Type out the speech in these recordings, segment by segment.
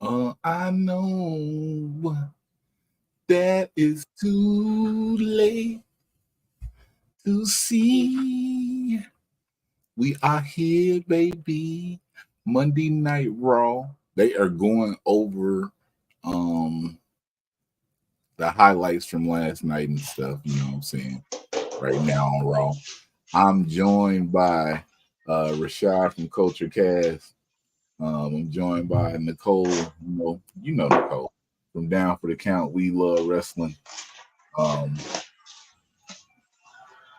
I know that it's too late to see. We are here, baby. Monday Night Raw. They are going over um the highlights from last night and stuff. You know what I'm saying? Right now on Raw. I'm joined by Rashad from Culture Cast. I'm joined by Nicole. You know Nicole from Down for the Count. We love wrestling. Um,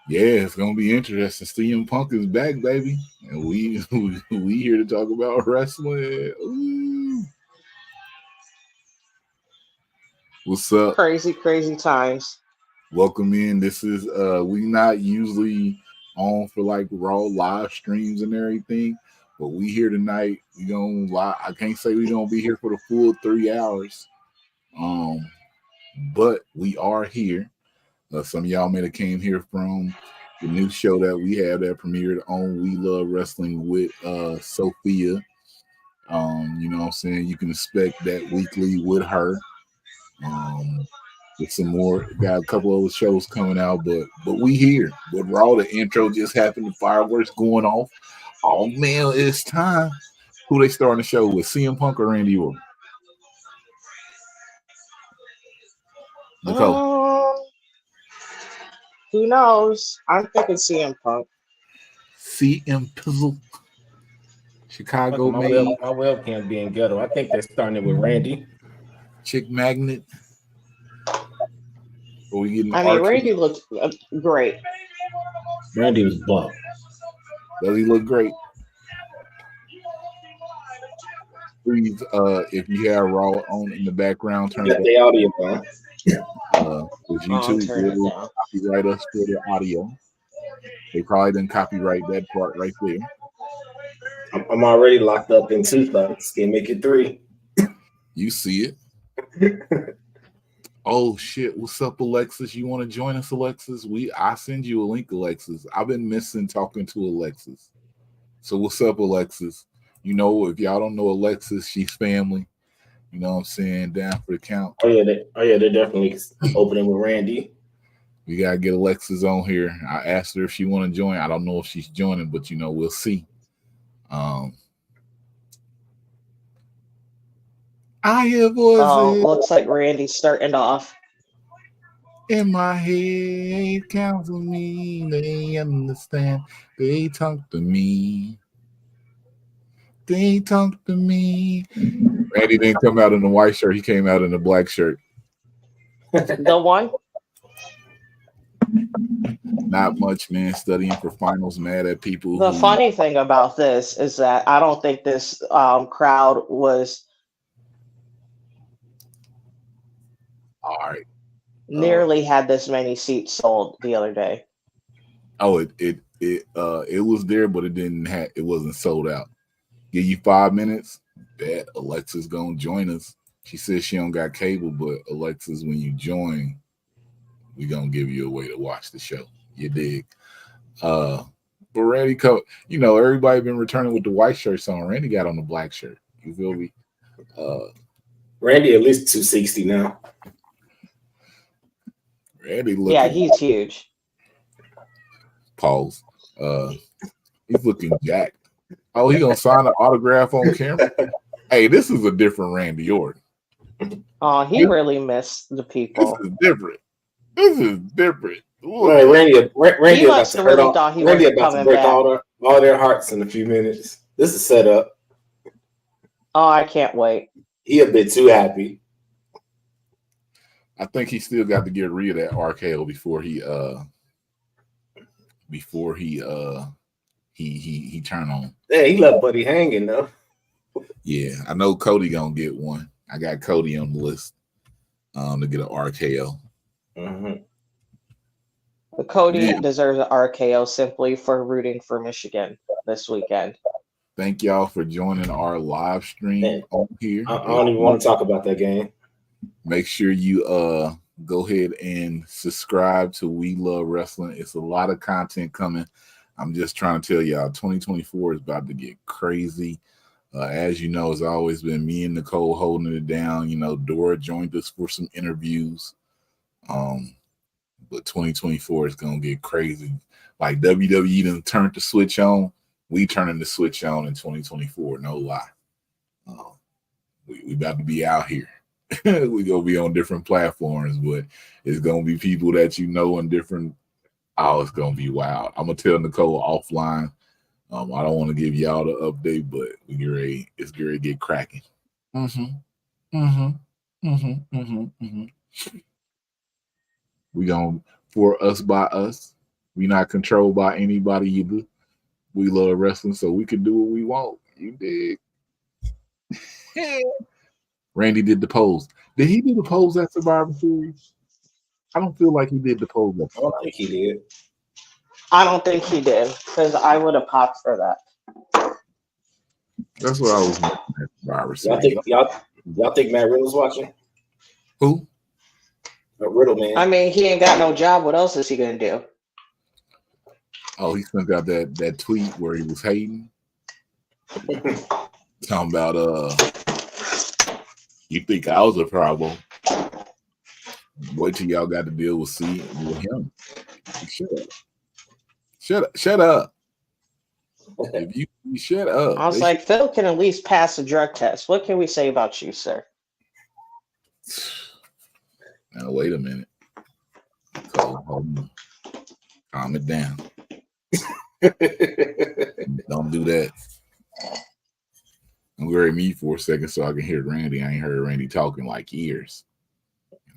yeah, it's gonna be interesting. CM Punk is back, baby, and we here to talk about wrestling. Ooh. What's up? Crazy, crazy times. Welcome in. This is we not usually on for like Raw live streams and everything, but we here tonight. We gonna live. I can't say we gonna be here for the full 3 hours. Um, but we are here. Some of y'all may have came here from the new show that we have that premiered on We Love Wrestling with Sophia. You know what I'm saying? You can expect that weekly with her. Um, with some more, got a couple other shows coming out, but we here. But Raw, the intro just happened, the fireworks going off. Oh man, it's time. Who they starting the show with? CM Punk or Randy Orton? Nicole. Um, who knows? I'm thinking CM Punk. CM Pizzle. Chicago My made webcam being ghetto. I think they're starting it with Randy. chick magnet. Or we getting I mean, arcade? Randy looked great. Randy was bumped. Does he look great? Please, if you have Raw on in the background, turn Got it the audio on. because I'll YouTube turn it will down. copyright us for the audio. They probably didn't copyright that part right there. I'm already locked up in 2 sites. Can make it 3. You see it. Oh shit! What's up, Alexis? You want to join us, Alexis? I send you a link, Alexis. I've been missing talking to Alexis. So what's up, Alexis? You know, if y'all don't know Alexis, she's family. You know what I'm saying? Down for the count. They're definitely opening with Randy. We gotta get Alexis on here. I asked her if she want to join. I don't know if she's joining, but we'll see. I hear voices Looks like Randy's starting off. in my head, counsel me. They understand. They talk to me. They talk to me. Randy didn't come out in the white shirt. He came out in the black shirt. The one? Not much, man. Studying for finals. Mad at people The who. funny thing about this is that I don't think this crowd was All right. nearly had this many seats sold the other day. Oh, it was there, but it wasn't sold out. Give you 5 minutes. That Alexa's gonna join us. She says she don't got cable, but Alexis, when you join, we gonna give you a way to watch the show. You dig? But Randy, everybody been returning with the white shirts on. Randy got on the black shirt. You feel me? Randy at least 260 now. Randy looking. Yeah, he's huge. Pause. He's looking jacked. Oh, he gonna sign an autograph on camera. Hey, this is a different Randy Orton. Oh, he really missed the people. This is different. This is different. Right, Randy He about must to have hurt really all, thought he Randy wasn't about to coming break back. all their hearts in a few minutes. This is set up. Oh, I can't wait. He a bit too happy. I think he still got to get rid of that RKO before he turn on. Yeah, he left Buddy hanging though. Yeah, I know Cody gonna get one. I got Cody on the list to get an RKO. Mm-hmm. Cody deserves an RKO simply for rooting for Michigan this weekend. Thank y'all for joining our live stream on here. I don't even want to talk about that game. Make sure you go ahead and subscribe to We Love Wrestling. It's a lot of content coming. I'm just trying to tell y'all, 2024 is about to get crazy. As you know, it's always been me and Nicole holding it down. You know, Dora joined us for some interviews. But 2024 is gonna get crazy. Like WWE done turned the switch on. We turning the switch on in 2024. No lie. We about to be out here. We gonna be on different platforms, but it's gonna be people that you know in different. Oh, it's gonna be wild. I'm gonna tell Nicole offline. I don't want to give y'all the update, but it's ready to get cracking. We gonna for us by us. We not controlled by anybody either. We love wrestling, so we can do what we want. You dig? Randy did the pose. Did he do the pose at Survivor Series? I don't feel like he did the pose. I don't think he did. I don't think he did because I would have popped for that. That's what I was at Survivor Series. Y'all think Matt Riddle's watching? Who? Riddle, man. I mean, he ain't got no job. What else is he gonna do? Oh, he sent out that tweet where he was hating. Talking about you think I was a problem. Wait till y'all got to deal with him. Shut up. If you shut up. I was like, Phil can at least pass a drug test. What can we say about you, sir? Now wait a minute. So calm it down. Don't do that. I'm going to mute for a second so I can hear Randy. I ain't heard Randy talking like years.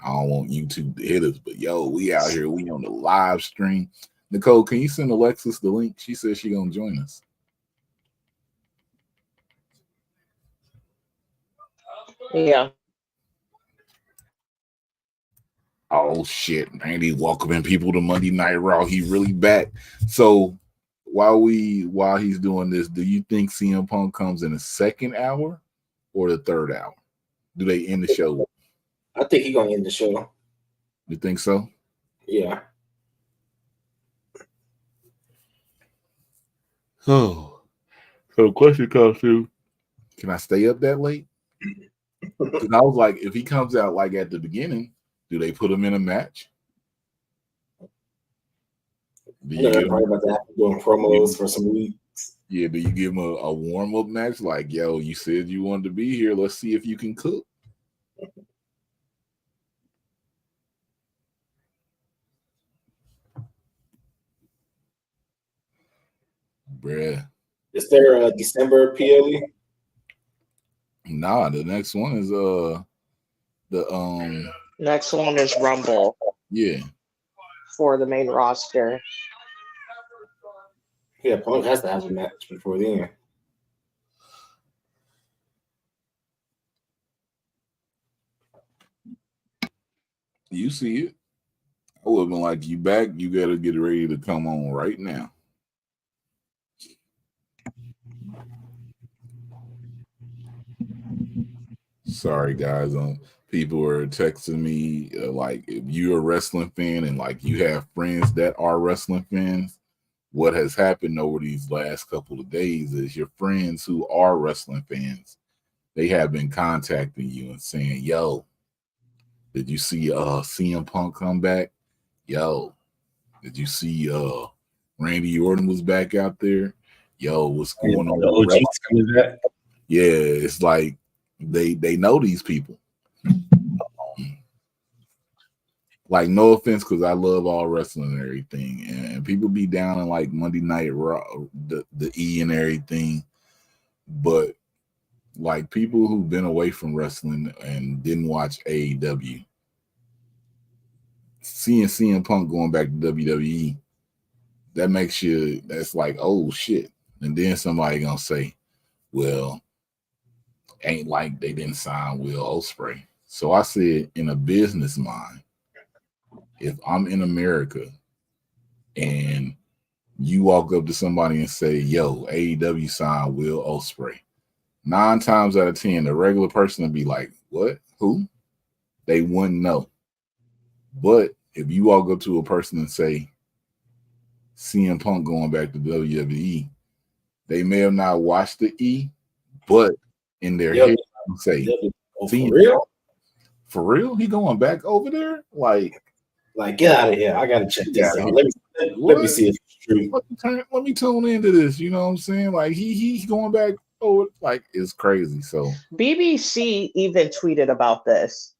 I don't want YouTube to hit us, but yo, we out here. We on the live stream. Nicole, can you send Alexis the link? She says she gonna join us. Yeah. Oh shit, Randy welcoming people to Monday Night Raw. He really back. So while he's doing this, do you think CM Punk comes in the second hour or the third hour? Do they end the show? I think he's gonna end the show. You think so? Yeah. Oh, so the question comes to: can I stay up that late? Because I was like, if he comes out like at the beginning, do they put him in a match? They're probably about to have to doing promos for some weeks. Yeah, do you give him a warm-up match? Like, yo, you said you wanted to be here. Let's see if you can cook. Bruh. Is there a December PLE? Nah, the next one is Next one is Rumble. Yeah. For the main roster. Yeah, Punk has to have a match before then. You see it. I would have been like, you back, you gotta get ready to come on right now. Sorry, guys. People are texting me like, if you're a wrestling fan and like you have friends that are wrestling fans, what has happened over these last couple of days is your friends who are wrestling fans, they have been contacting you and saying, yo, did you see CM Punk come back? Yo, did you see Randy Orton was back out there? Yo, what's going on? Yeah, it's like they know these people. Like, no offense, because I love all wrestling and everything, and people be down in like Monday Night Raw, the E and everything, but like people who've been away from wrestling and didn't watch AEW, seeing CM Punk going back to WWE, that makes you, that's like, oh shit. And then somebody gonna say, well, ain't like they didn't sign Will Ospreay. So I said, in a business mind, if I'm in America and you walk up to somebody and say, yo, AEW signed Will Ospreay, 9 times out of 10, the regular person would be like, what? Who? They wouldn't know. But if you walk up to a person and say, CM Punk going back to WWE, they may have not watched the E, but in their Yep. head, you say, Oh, "See, for real? for real, he going back over there? Like, Get out of here! I gotta check this out. Let me see if it's true. Let me tune into this. You know what I'm saying? Like he's going back over. Like it's crazy. So BBC even tweeted about this.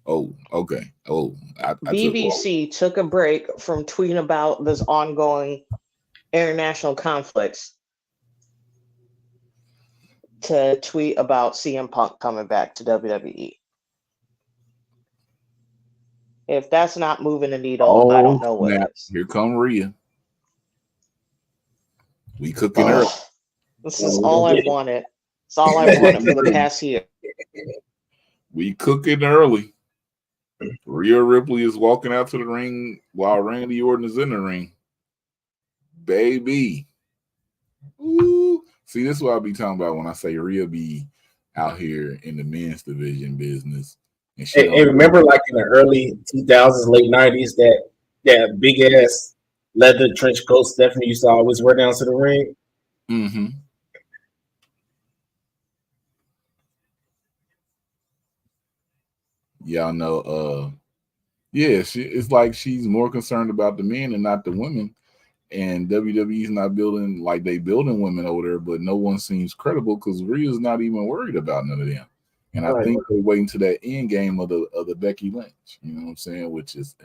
oh, okay. Oh, I BBC took a break from tweeting about this ongoing international conflicts to tweet about CM Punk coming back to WWE. If that's not moving the needle, I don't know what is. Here come Rhea. We cooking early. This is all I wanted. It's all I wanted for the past year. We cooking early. Rhea Ripley is walking out to the ring while Randy Orton is in the ring. Baby. Ooh. See, this is what I be talking about when I say Rhea be out here in the men's division business. And remember, like in the early 2000s, late 90s, that big ass leather trench coat Stephanie used to always wear down to the ring. Mm-hmm. Y'all know, yeah, it's like she's more concerned about the men and not the women. And WWE's not building like they building women over there, but no one seems credible because Rhea's not even worried about none of them. And I think they're waiting to that end game of the Becky Lynch. You know what I'm saying? Which is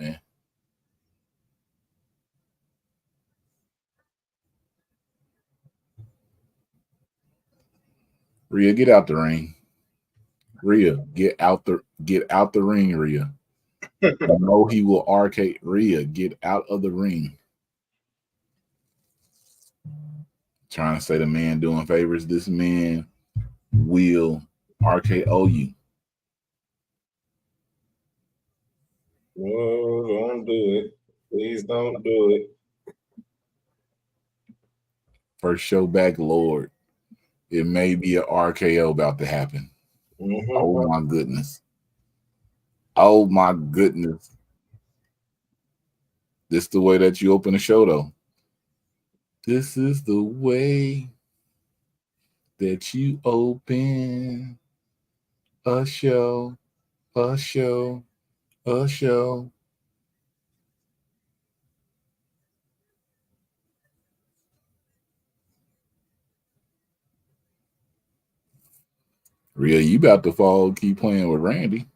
Rhea, get out the ring. Rhea, get out the ring, Rhea. I know he will arcade. Rhea, get out of the ring. Trying to say the man doing favors. This man will RKO you. No, don't do it. Please don't do it. First show back, Lord. It may be an RKO about to happen. Mm-hmm. Oh my goodness. Oh my goodness. This is the way that you open a show, though. This is the way that you open a show, a show, a show. Rhea, you about to fall. Keep playing with Randy.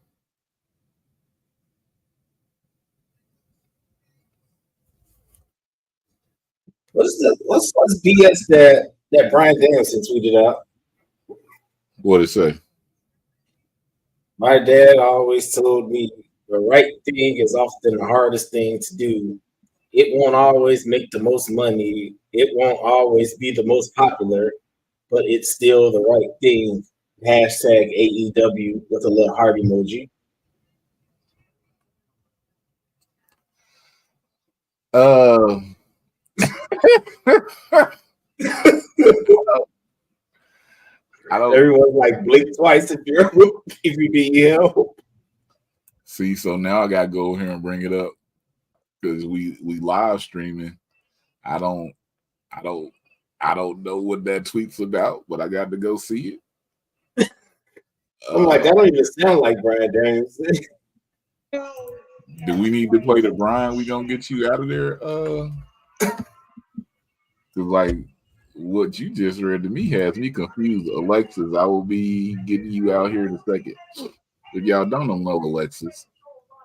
What's BS that Brian Danielson tweeted out? What did it say? My dad always told me the right thing is often the hardest thing to do. It won't always make the most money. It won't always be the most popular, but it's still the right thing. Hashtag AEW with a little heart emoji. I don't. Everyone's like blink twice if you need help. See, so now I gotta go here and bring it up because we live streaming. I don't know what that tweet's about, but I got to go see it. I'm like, that don't even sound like Brian Danielson. Do we need to play the Brian? We gonna get you out of there? Cause like what you just read to me has me confused. Alexis, I will be getting you out here in a second. If y'all don't know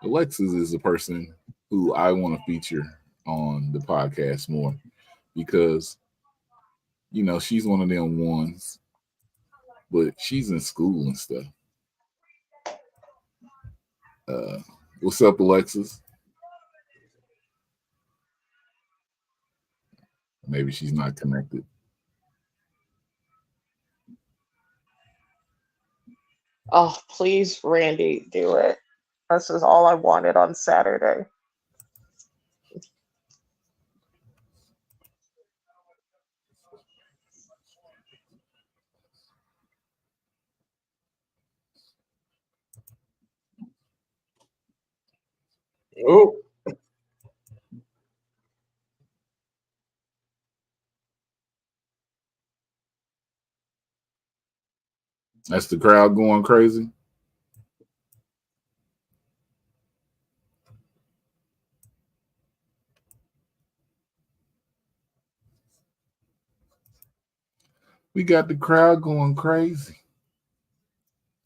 Alexis is a person who I want to feature on the podcast more because you know she's one of them ones, but she's in school and stuff. What's up, Alexis? Maybe she's not connected. Oh, please, Randy, do it. This is all I wanted on Saturday. Oh. That's the crowd going crazy. We got the crowd going crazy.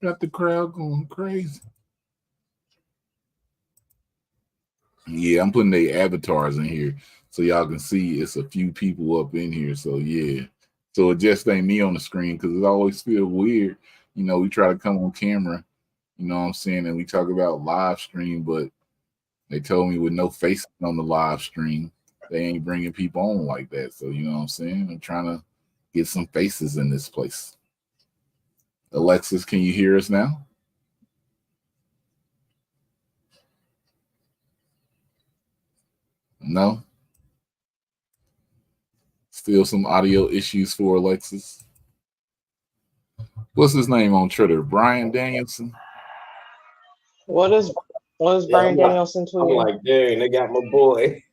Got the crowd going crazy. Yeah, I'm putting their avatars in here so y'all can see it's a few people up in here. So yeah. So it just ain't me on the screen because it always feels weird. You know, we try to come on camera, you know what I'm saying, and we talk about live stream, but they told me with no faces on the live stream, they ain't bringing people on like that. So you know what I'm saying? I'm trying to get some faces in this place. Alexis, can you hear us now? No? Still some audio issues for Alexis. What's his name on Twitter? Brian Danielson? What is Brian Danielson I'm tweeting? like, dang, they got my boy.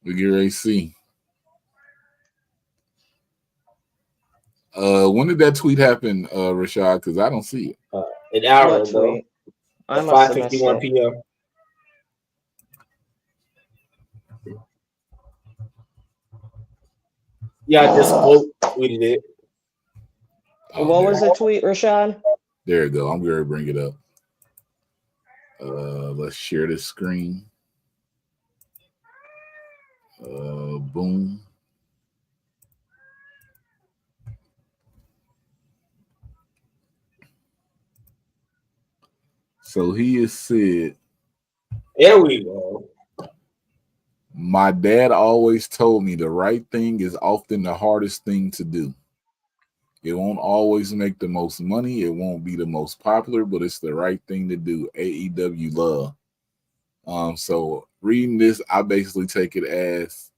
We get ready to see. When did that tweet happen, Rashad? Because I don't see it. An hour What ago. tweet? I At must have missed 5:51 it. p.m. Yeah, I just quote tweeted it. Oh, What there, was the tweet, Rashad? there you go. I'm going to bring it up. Let's share this screen. Boom. So he has said, There we go. my dad always told me the right thing is often the hardest thing to do. It won't always make the most money. It won't be the most popular, but it's the right thing to do. AEW love. So reading this, I basically take it as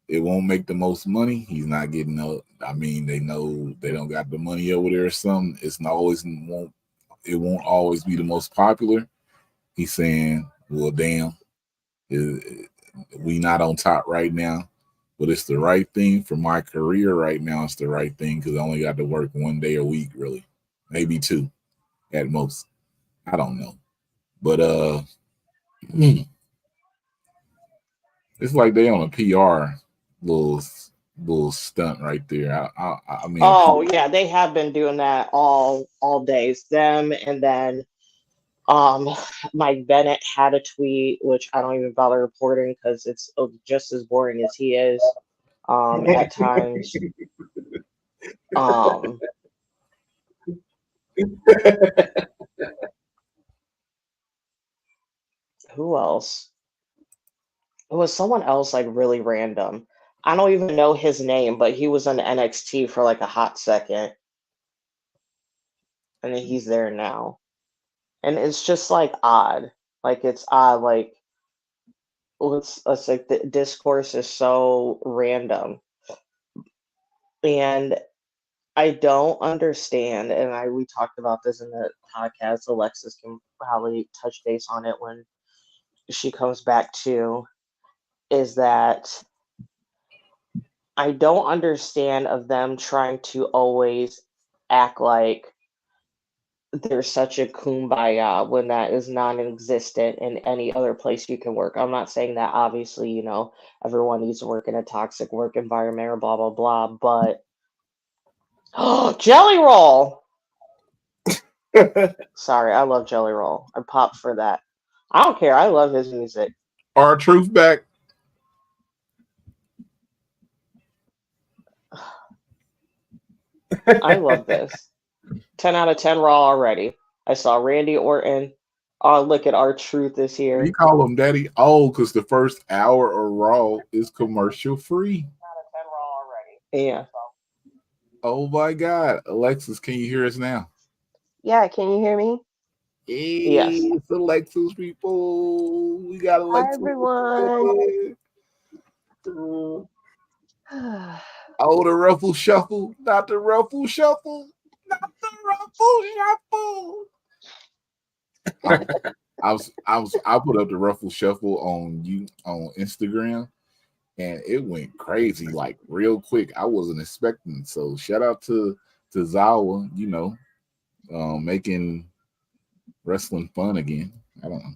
it won't make the most money. He's not getting up. I mean, they know they don't got the money over there or something. It's not always it won't always be the most popular. He's saying, well, damn, we not on top right now, but it's the right thing for my career right now. It's the right thing because I only got to work 1 day a week, really, maybe 2 at most. I don't know, but it's like they on a PR little stunt right there. I mean, Oh yeah, they have been doing that all days. Them and then Mike Bennett had a tweet which I don't even bother reporting because it's just as boring as he is at times. Who else? It was someone else like really random. I don't even know his name, but he was on NXT for like a hot second, and then he's there now. And it's just like odd. Like it's odd. Like it's like the discourse is so random, and I don't understand. And we talked about this in the podcast. Alexis can probably touch base on it when she comes back to. Is that I don't understand of them trying to always act like there's such a kumbaya when that is non-existent in any other place you can work. I'm not saying that obviously, everyone needs to work in a toxic work environment or blah blah blah, but Jelly Roll. Sorry, I love Jelly Roll. I popped for that. I don't care. I love his music. R-Truth back. I love this. 10 out of 10 Raw already. I saw Randy Orton. Oh, look at R-Truth is here. You call him Daddy? Oh, because the first hour of Raw is commercial free. Yeah. Oh my God, Alexis, can you hear us now? Yeah, can you hear me? Yes. It's Alexis, people. We got Alexis. Hi, everyone. Oh, the ruffle shuffle, not the ruffle shuffle, not the ruffle shuffle. I put up the ruffle shuffle on Instagram, and it went crazy like real quick. I wasn't expecting. So shout out to Tozawa, making wrestling fun again. I don't know.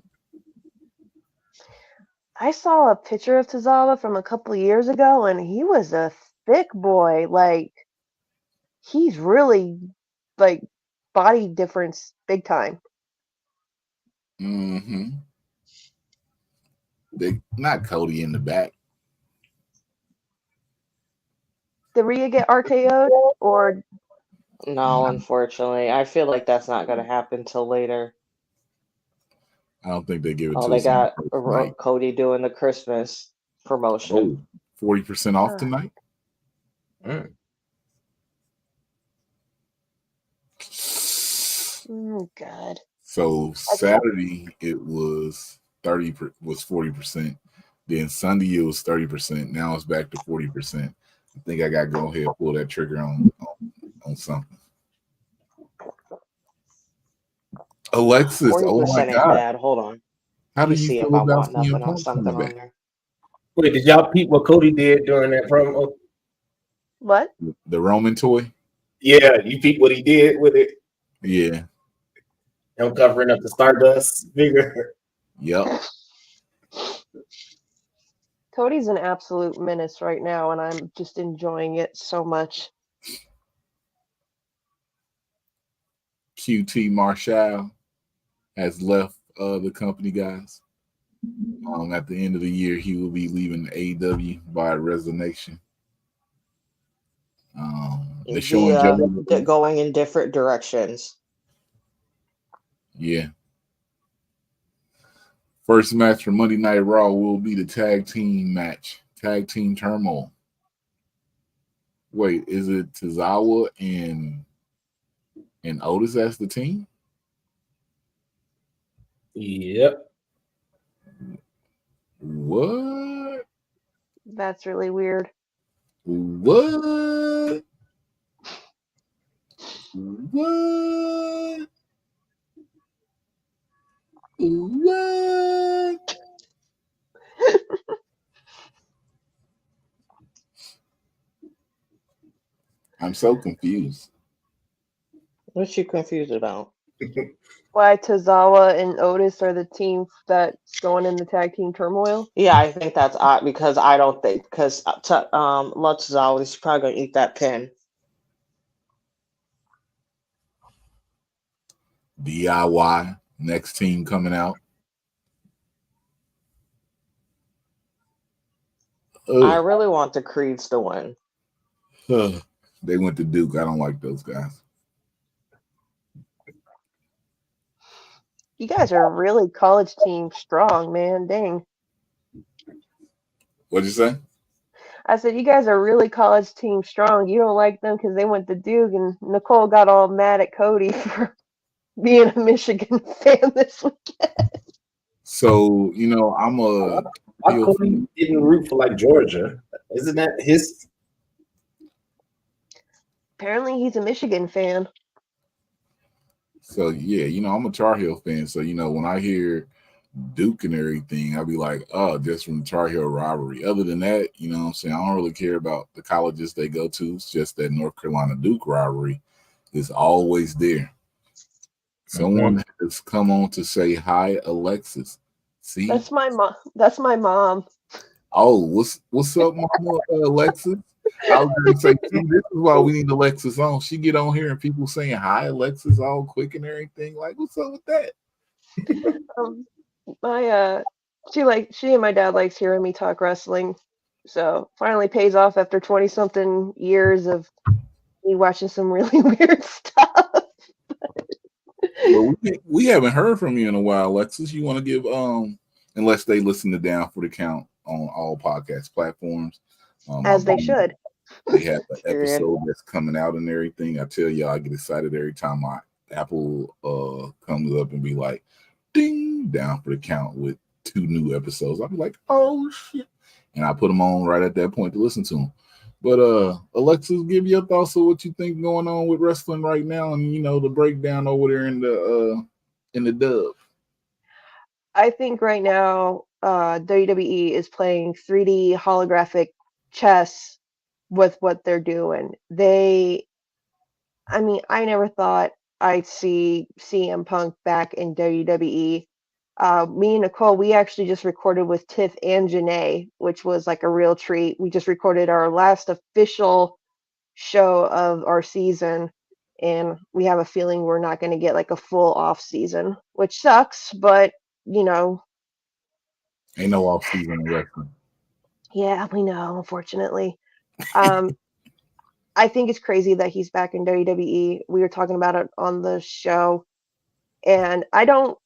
I saw a picture of Tozawa from a couple of years ago, and he was a thick boy. Like, he's really, like, body difference big time. Mm-hmm. Not Cody in the back. Did Rhea get RKO'd? Or No, unfortunately. I feel like that's not going to happen till later. I don't think they give it Oh, to they us on the got first night. Cody doing the Christmas promotion. Oh, 40% off tonight? Mm. God. So Saturday it was 40%. Then Sunday it was 30%. Now it's back to 40%. I think I gotta go ahead and pull that trigger on something. Alexis, oh my 40% ain't God. bad. Hold on. How Let do me you see feel if I about want CM nothing on Punk something coming on back? there. Wait, did y'all peep what Cody did during that promo? What? The Roman toy? Yeah, you peep what he did with it? Yeah. Him covering up the Stardust figure. Yep. Cody's an absolute menace right now, and I'm just enjoying it so much. QT Marshall has left the company, guys. At the end of the year, he will be leaving AEW by resignation. They're showing Joey. Going in different directions. Yeah. First match for Monday Night Raw will be the tag team match. Tag team turmoil. Wait, is it Tozawa and Otis as the team? Yep. What? That's really weird. What? What? What? I'm so confused. What you confused about? Why Tozawa and Otis are the team that's going in the tag team turmoil? Yeah, I think that's odd because I don't think because Lutz is always probably gonna eat that pin. DIY next team coming out. I really want the Creeds to win. They went to Duke. I don't like those guys. You guys are really college team strong, man. Dang. What'd you say? I said, you guys are really college team strong. You don't like them because they went to Duke, and Nicole got all mad at Cody for being a Michigan fan this weekend. So, I'm Why Cody didn't root for like Georgia? Isn't that his? Apparently, he's a Michigan fan. So yeah, I'm a Tar Heel fan. So when I hear Duke and everything, I'll be like, oh, just from the Tar Heel rivalry. Other than that, what I'm saying, I don't really care about the colleges they go to. It's just that North Carolina Duke rivalry is always there. Someone has come on to say hi, Alexis. See, that's my mom. That's my mom. Oh, what's up, Mama Alexis? I was going to say, see, this is why we need Alexis on. She get on here and people saying hi, Alexis, all quick and everything. Like, what's up with that? She and my dad likes hearing me talk wrestling, so finally pays off after 20-something years of me watching some really weird stuff. Well, we haven't heard from you in a while, Alexis. You want to give unless they listen to Down for the Count on all podcast platforms, as they should. They have an episode that's coming out and everything. I tell y'all, I get excited every time my Apple comes up and be like, ding, Down for the Count with 2 new episodes. I'll be like, oh shit. And I put them on right at that point to listen to them. But Alexis, give your thoughts of what you think going on with wrestling right now, and the breakdown over there in the dub. I think right now WWE is playing 3D holographic chess with what they're doing. They I mean, I never thought I'd see CM Punk back in WWE. Me and Nicole, we actually just recorded with Tiff and Janae, which was like a real treat. We just recorded our last official show of our season, and we have a feeling we're not going to get like a full off season, which sucks, but you know, Ain't no off season in wrestling. yeah, we know, unfortunately. Um, I think it's crazy that he's back in WWE. We were talking about it on the show, and I'm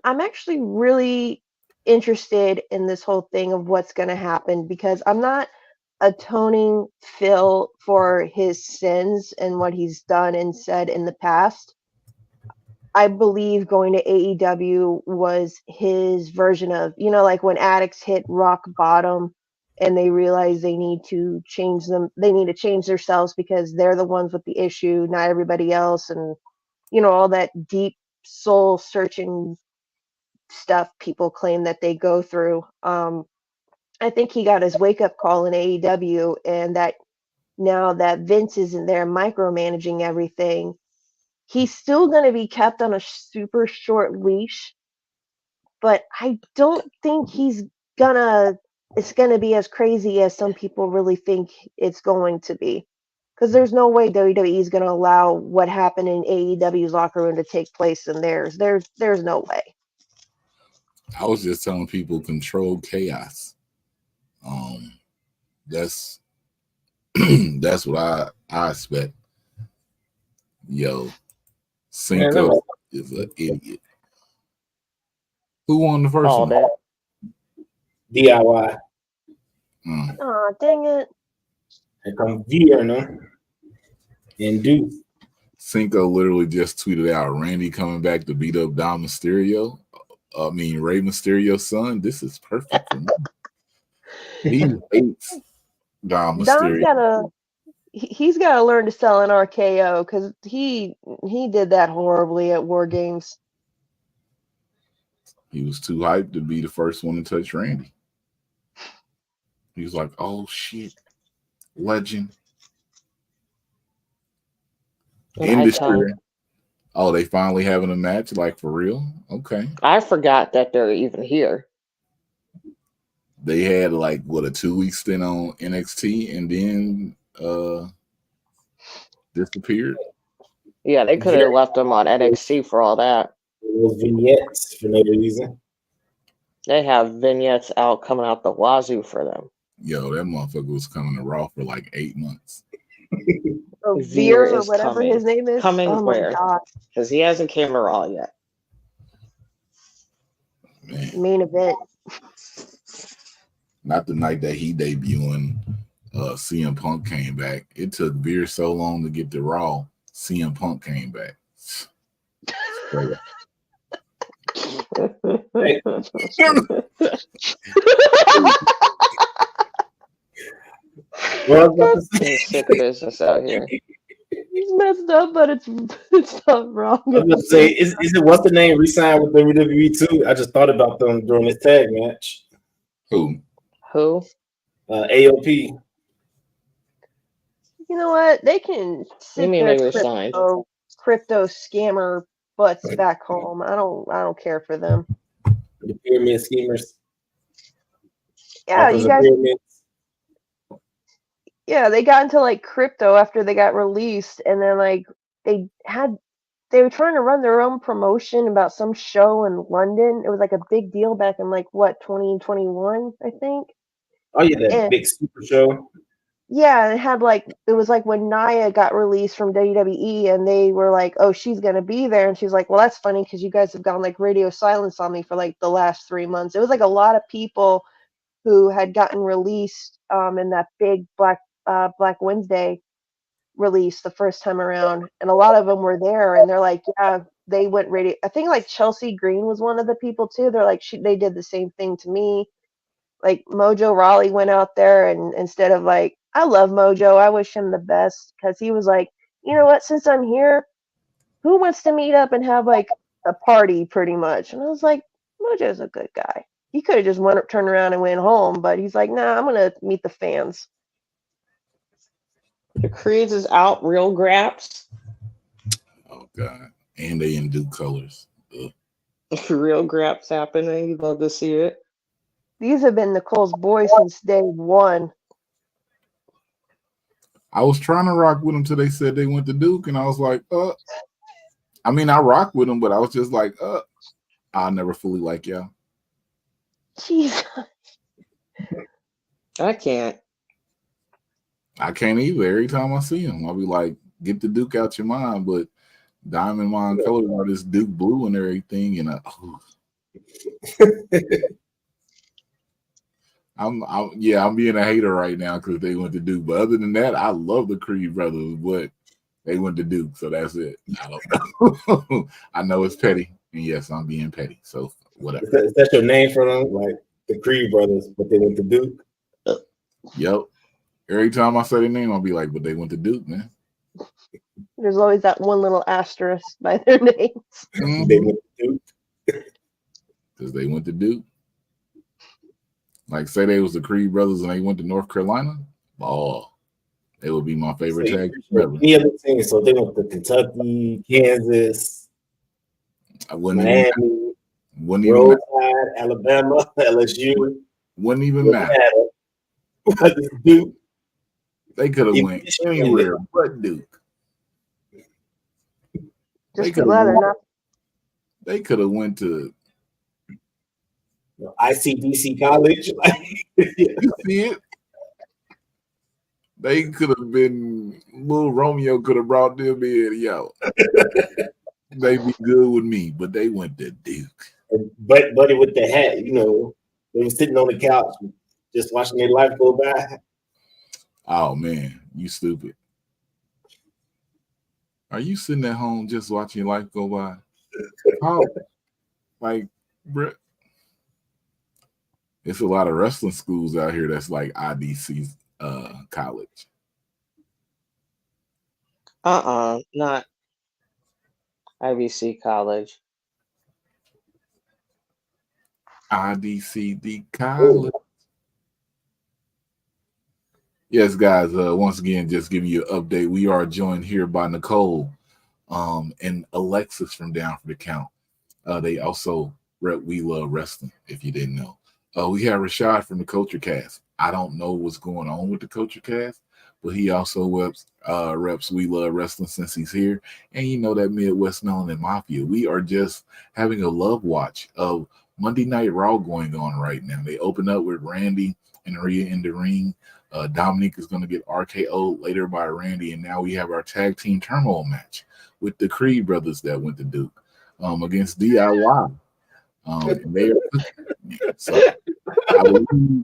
actually really interested in this whole thing of what's going to happen because I'm not atoning Phil for his sins and what he's done and said in the past. I believe going to AEW was his version of, like when addicts hit rock bottom and they realize they need to change they need to change themselves because they're the ones with the issue, not everybody else. And, all that deep soul searching stuff people claim that they go through. I think he got his wake up call in AEW, and that now that Vince isn't there micromanaging everything, he's still going to be kept on a super short leash, but I don't think it's gonna be as crazy as some people really think it's going to be. Because there's no way WWE is going to allow what happened in AEW's locker room to take place in theirs. There's no way. I was just telling people control chaos. That's that's what I expect. Yo, Cinco is an idiot. Who won the first one? That. DIY. Oh, dang it. Here come Vierno and Duke. Cinco literally just tweeted out Randy coming back to beat up Rey Mysterio's son. This is perfect for me. He hates Dom Mysterio. He's got to learn to sell an RKO because he did that horribly at War Games. He was too hyped to be the first one to touch Randy. He was like, "Oh shit, legend." Industry. Oh, they finally having a match, like for real? Okay. I forgot that they're even here. They had like a 2-week stint on NXT and then disappeared. Yeah, they could have left them on NXT for all that. Those vignettes for no reason. They have vignettes out coming out the wazoo for them. Yo, that motherfucker was coming to Raw for like 8 months. Veer or whatever his name is. Coming where? Because he hasn't came to Raw yet. Man. Main event. Not the night that he debuted. CM Punk came back. It took Veer so long to get to Raw. CM Punk came back. Sick business out here. It's messed up, but it's not wrong. I was gonna say, is it what's the name re-signed with WWE too? I just thought about them during this tag match. Who? AOP. You know what? They can sit their crypto scammer butts back home. I don't care for them. The pyramid schemers. Yeah, you guys. Yeah, they got into like crypto after they got released, and then like they were trying to run their own promotion about some show in London. It was like a big deal back in like 2021, I think. Oh yeah, that big super show. Yeah, it was like when Nia got released from WWE, and they were like, "Oh, she's gonna be there," and she's like, "Well, that's funny because you guys have gone like radio silence on me for like the last 3 months." It was like a lot of people who had gotten released in that big Black Wednesday release the first time around, and a lot of them were there, and they're like, "Yeah, they went radio." I think like Chelsea Green was one of the people too. They're like, they did the same thing to me. Like Mojo Rawley went out there, and instead of like, I love Mojo, I wish him the best, because he was like, you know what, since I'm here, who wants to meet up and have like a party pretty much? And I was like, Mojo's a good guy. He could have just turned around and went home, but he's like, nah, I'm gonna meet the fans. The Creeds is out, real graps. God. And they in Duke colors. Ugh. Real graps happening. You love to see it. These have been Nicole's boys since day one. I was trying to rock with them till they said they went to Duke, and I was like, I mean, I rock with them, but I was just like, I'll never fully like y'all. Jeez. I can't. I can't either. Every time I see them, I'll be like, get the Duke out your mind. But Diamond Mine colors are this Duke blue and everything, and I'm being a hater right now because they went to Duke. But other than that, I love the Creed brothers, but they went to Duke, so that's it. I don't know. I know it's petty, and yes, I'm being petty. So whatever. Is that your name for them? Like the Creed brothers, but they went to Duke? Yep. Every time I say their name, I'll be like, but they went to Duke, man. There's always that one little asterisk by their names. Mm-hmm. They went to Duke. Because they went to Duke. Like, say they was the Creed brothers and they went to North Carolina. Oh, they would be my favorite tag team ever. Any other team? So they went to Kentucky, Kansas, Miami, Rhode Island, Alabama, LSU. Wouldn't even matter. Duke. They could have went anywhere but Duke. Just glad they're not. They could have went to ICDC college. You see it? They could have been. Little Romeo could have brought them in. Yo, they'd be good with me, but they went to Duke. But buddy with the hat, you know, they were sitting on the couch, just watching their life go by. Oh man, you stupid. Are you sitting at home just watching your life go by? How? Like, bruh. It's a lot of wrestling schools out here that's like IDC college. Not IBC college. IDCD college. Yes, guys. Once again, just giving you an update. We are joined here by Nicole and Alexis from Down for the Count. They also rep We Love Wrestling, if you didn't know. We have Rashad from the Culture Cast. I don't know what's going on with the Culture Cast, but he also reps We Love Wrestling since he's here. And you know that Midwest Melanin Mafia. We are just having a love watch of Monday Night Raw going on right now. They open up with Randy and Rhea in the ring. Dominique is going to get RKO'd later by Randy. And now we have our tag team turmoil match with the Creed brothers that went to Duke against DIY. So I believe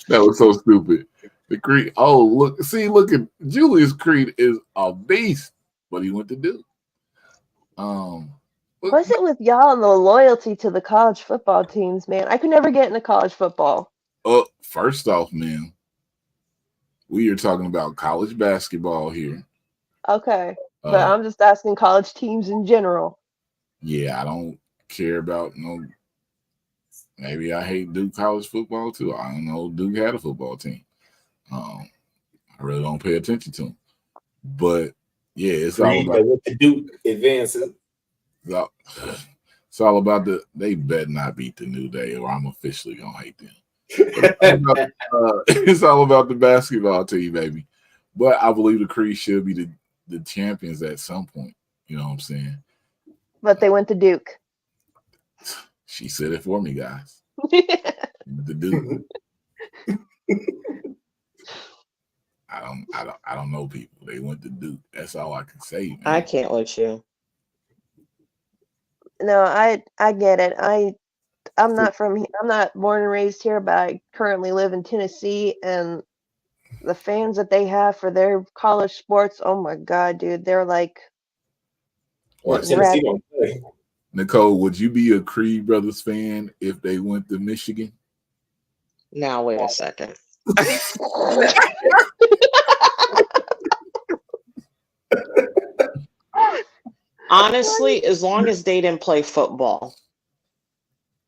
that was so stupid. The Creed. Oh, look at Julius Creed is a beast, but he went to Duke. What's it with y'all and the loyalty to the college football teams, man? I could never get into college football. First off, man, we are talking about college basketball here. Okay. But I'm just asking college teams in general. Yeah, I don't care about maybe I hate Duke college football too. I don't know. Duke had a football team. I really don't pay attention to them. But yeah, it's all about with the Duke advances. It's all about they better not beat the New Day or I'm officially gonna hate them. It's all about the basketball team, baby. But I believe the Creed should be the champions at some point. You know what I'm saying? But they went to Duke. She said it for me, guys. The Duke. I don't know people. They went to Duke. That's all I can say, man. I can't with you. No, I get it. I'm not born and raised here, but I currently live in Tennessee, and the fans that they have for their college sports, oh my god, dude, they're like Tennessee don't play. Nicole, would you be a Creed Brothers fan if they went to Michigan? Now wait a second. Honestly, as long as they didn't play football.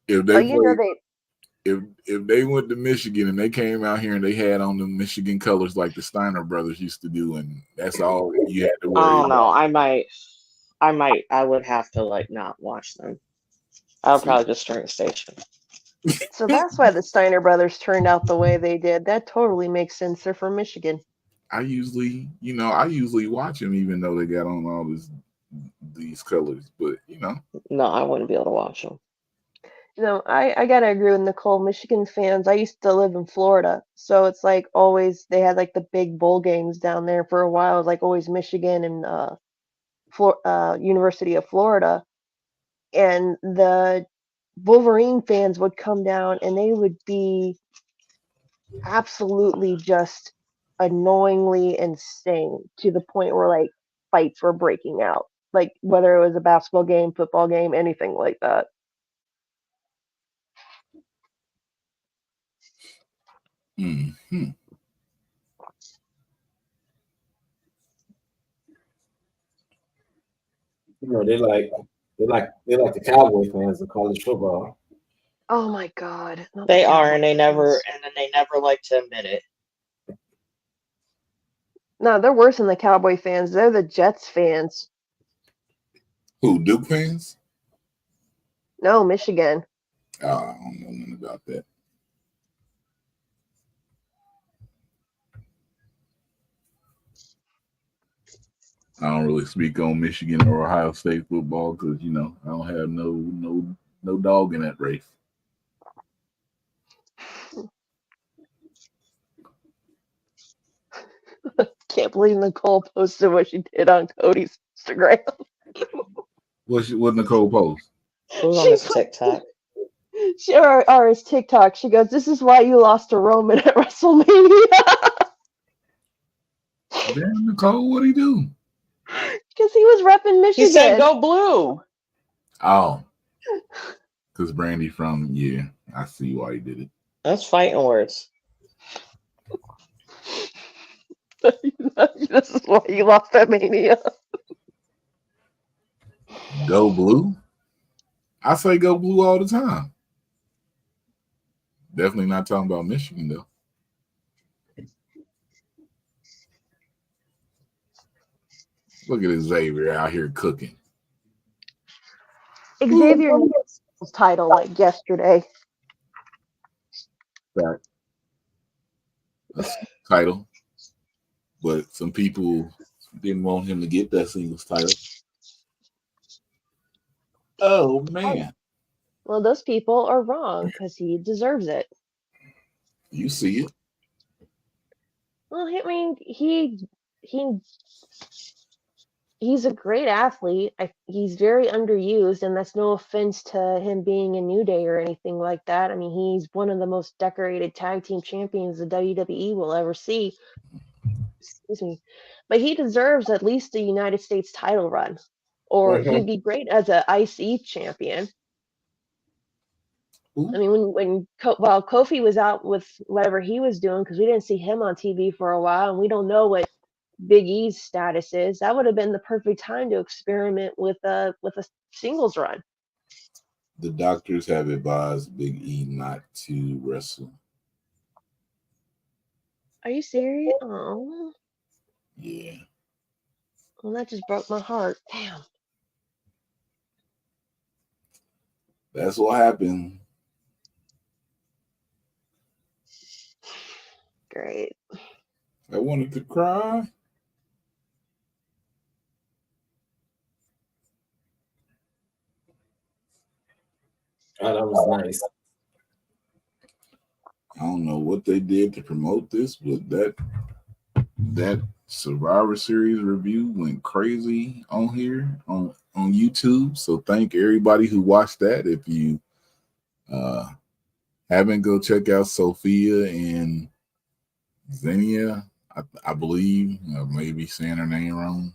If they if they went to Michigan and they came out here and they had on the Michigan colors like the Steiner brothers used to do, and that's all you had to I worry don't know. about. I would have to like not watch them. I would See, probably just turn the station. So that's why the Steiner brothers turned out the way they did. That totally makes sense. They're from Michigan. I usually watch them even though they got on all these colors, but No, I wouldn't be able to watch them. No, I gotta agree with Nicole. Michigan fans, I used to live in Florida, so it's like always they had like the big bowl games down there for a while. It was like always Michigan and University of Florida, and the Wolverine fans would come down and they would be absolutely just annoyingly insane to the point where like fights were breaking out, like whether it was a basketball game, football game, anything like that. hmm They like the Cowboy fans of college football. Oh my God. Not the They are, Cowboys. and they never like to admit it. No, they're worse than the Cowboy fans. They're the Jets fans. Who, Duke fans? No, Michigan. Oh, I don't know nothing about that. I don't really speak on Michigan or Ohio State football because I don't have no dog in that race. Can't believe Nicole posted what she did on Cody's Instagram. What Nicole post? It was on She his put- TikTok. or his TikTok. She goes, "This is why you lost to Roman at WrestleMania." Damn, Nicole, what'd he do? Because he was repping Michigan. He said, "Go blue." Oh, because Brandy from I see why he did it. That's fighting words. This is why you lost at Mania. Go blue. I say go blue all the time. Definitely not talking about Michigan though. Look at Xavier out here cooking. Xavier needs his title like yesterday. Right. That's title. But some people didn't want him to get that singles title. Oh man. Well, those people are wrong because he deserves it. You see it. Well, I mean, he's a great athlete. He's very underused, and that's no offense to him being a New Day or anything like that. I mean, he's one of the most decorated tag team champions the WWE will ever see. Excuse me. But he deserves at least a United States title run, or he'd be great as a IC champion. Ooh. I mean, while Kofi was out with whatever he was doing, because we didn't see him on TV for a while, and we don't know what Big E's status is, that would have been the perfect time to experiment with a singles run. The doctors have advised Big E not to wrestle. Are you serious? Oh, Yeah. well, that just broke my heart. Damn. That's what happened. Great. I wanted to cry. Oh, that was nice. I don't know what they did to promote this, but that Survivor Series review went crazy on here on YouTube. So thank everybody who watched that. If you haven't, go check out Sophia and Xenia. I believe I may be saying her name wrong.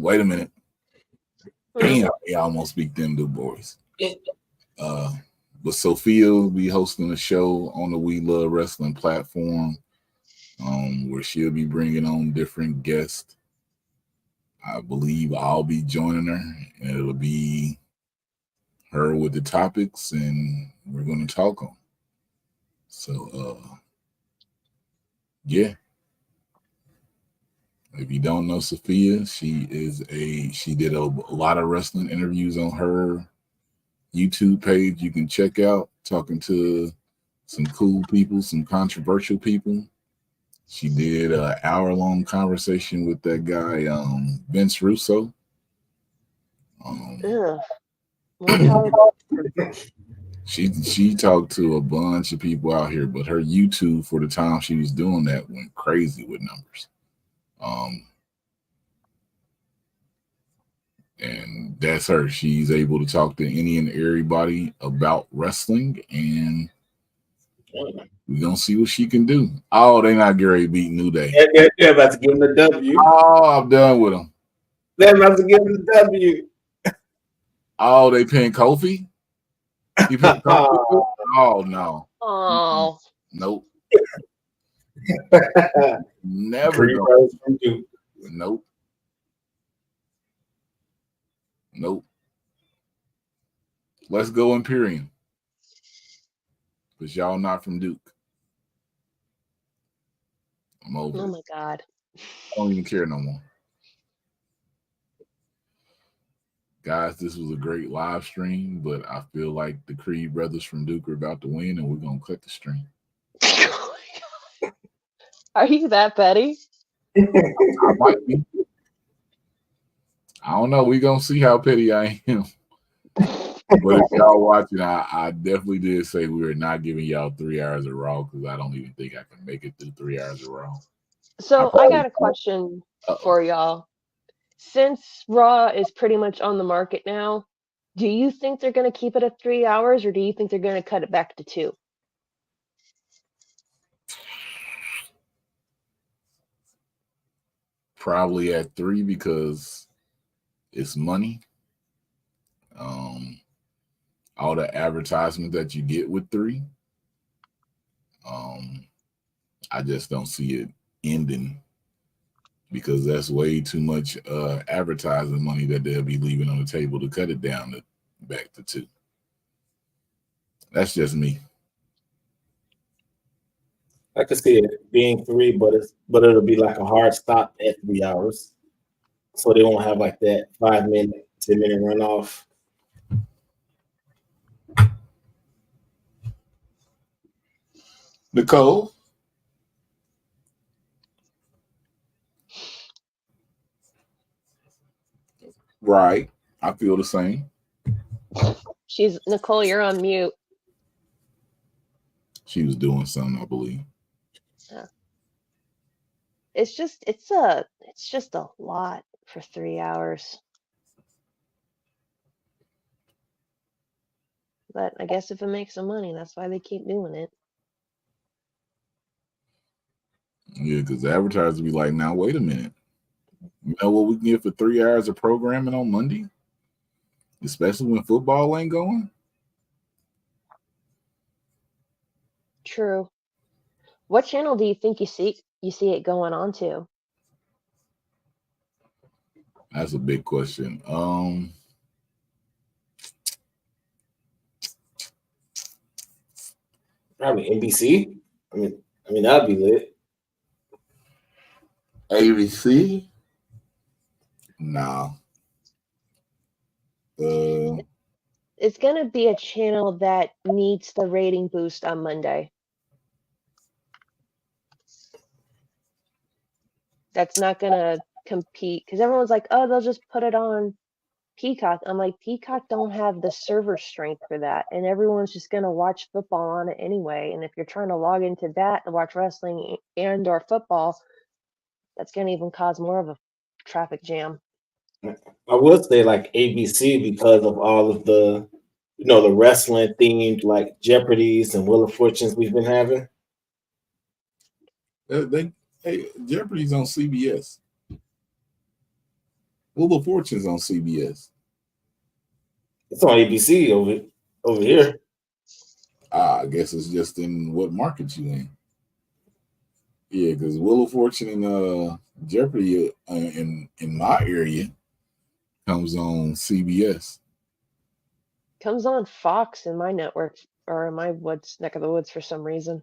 Wait a minute. Damn, I almost beat them two boys. But Sophia will be hosting a show on the We Love Wrestling platform, where she'll be bringing on different guests. I believe I'll be joining her, and it'll be her with the topics, and we're going to talk on. So, yeah. If you don't know Sophia, she did a lot of wrestling interviews on her YouTube page. You can check out, talking to some cool people, some controversial people. She did an hour-long conversation with that guy, Vince Russo. More power. She talked to a bunch of people out here, but her YouTube for the time she was doing that went crazy with numbers. And that's her. She's able to talk to any and everybody about wrestling, and we're gonna see what she can do. Oh, they not Gary beat New Day. They're about to give him the W. Oh, I'm done with them. They're about to give him the W. Oh, they paying Kofi? You paying Kofi? Oh no. Oh. Nope. Never Creed go. Brothers from Duke. Nope. Nope. Let's go Imperium. Because y'all not from Duke. I'm over Oh it. my God. I don't even care no more. Guys, this was a great live stream, but I feel like the Creed brothers from Duke are about to win, and we're going to cut the stream. Are you that petty? I might be. I don't know. We're going to see how petty I am. But if y'all watching, I definitely did say we were not giving y'all 3 hours of Raw, because I don't even think I can make it through 3 hours of Raw. So I got a question for y'all. Since Raw is pretty much on the market now, do you think they're going to keep it at 3 hours, or do you think they're going to cut it back to 2? Probably at 3, because it's money. All the advertisement that you get with 3. I just don't see it ending, because that's way too much advertising money that they'll be leaving on the table to cut it down back to 2. That's just me. I could see it being 3, but it'll be like a hard stop at 3 hours, so they won't have like that 5-minute, 10-minute runoff. Nicole? Right. I feel the same. Nicole, you're on mute. She was doing something, I believe. Yeah. It's just a lot for 3 hours. But I guess if it makes some money, that's why they keep doing it. Yeah, because the advertisers be like, now, wait a minute. You know what we can get for 3 hours of programming on Monday? Especially when football ain't going? True. What channel do you think you see it going on to? That's a big question. Probably NBC. I mean that'd be lit. ABC? Nah. It's gonna be a channel that needs the rating boost on Monday. That's not gonna compete, because everyone's like, oh, they'll just put it on Peacock. I'm like, Peacock don't have the server strength for that, and everyone's just gonna watch football on it anyway. And if you're trying to log into that to watch wrestling and or football, that's gonna even cause more of a traffic jam. I would say like ABC, because of all of the, the wrestling themed like Jeopardies and Wheel of Fortunes we've been having. Jeopardy's on CBS. Wheel of Fortune's on CBS. It's on ABC over here. I guess it's just in what market you in. Yeah, because Wheel of Fortune and Jeopardy in my area comes on CBS. Comes on Fox in my network or in my neck of the woods for some reason.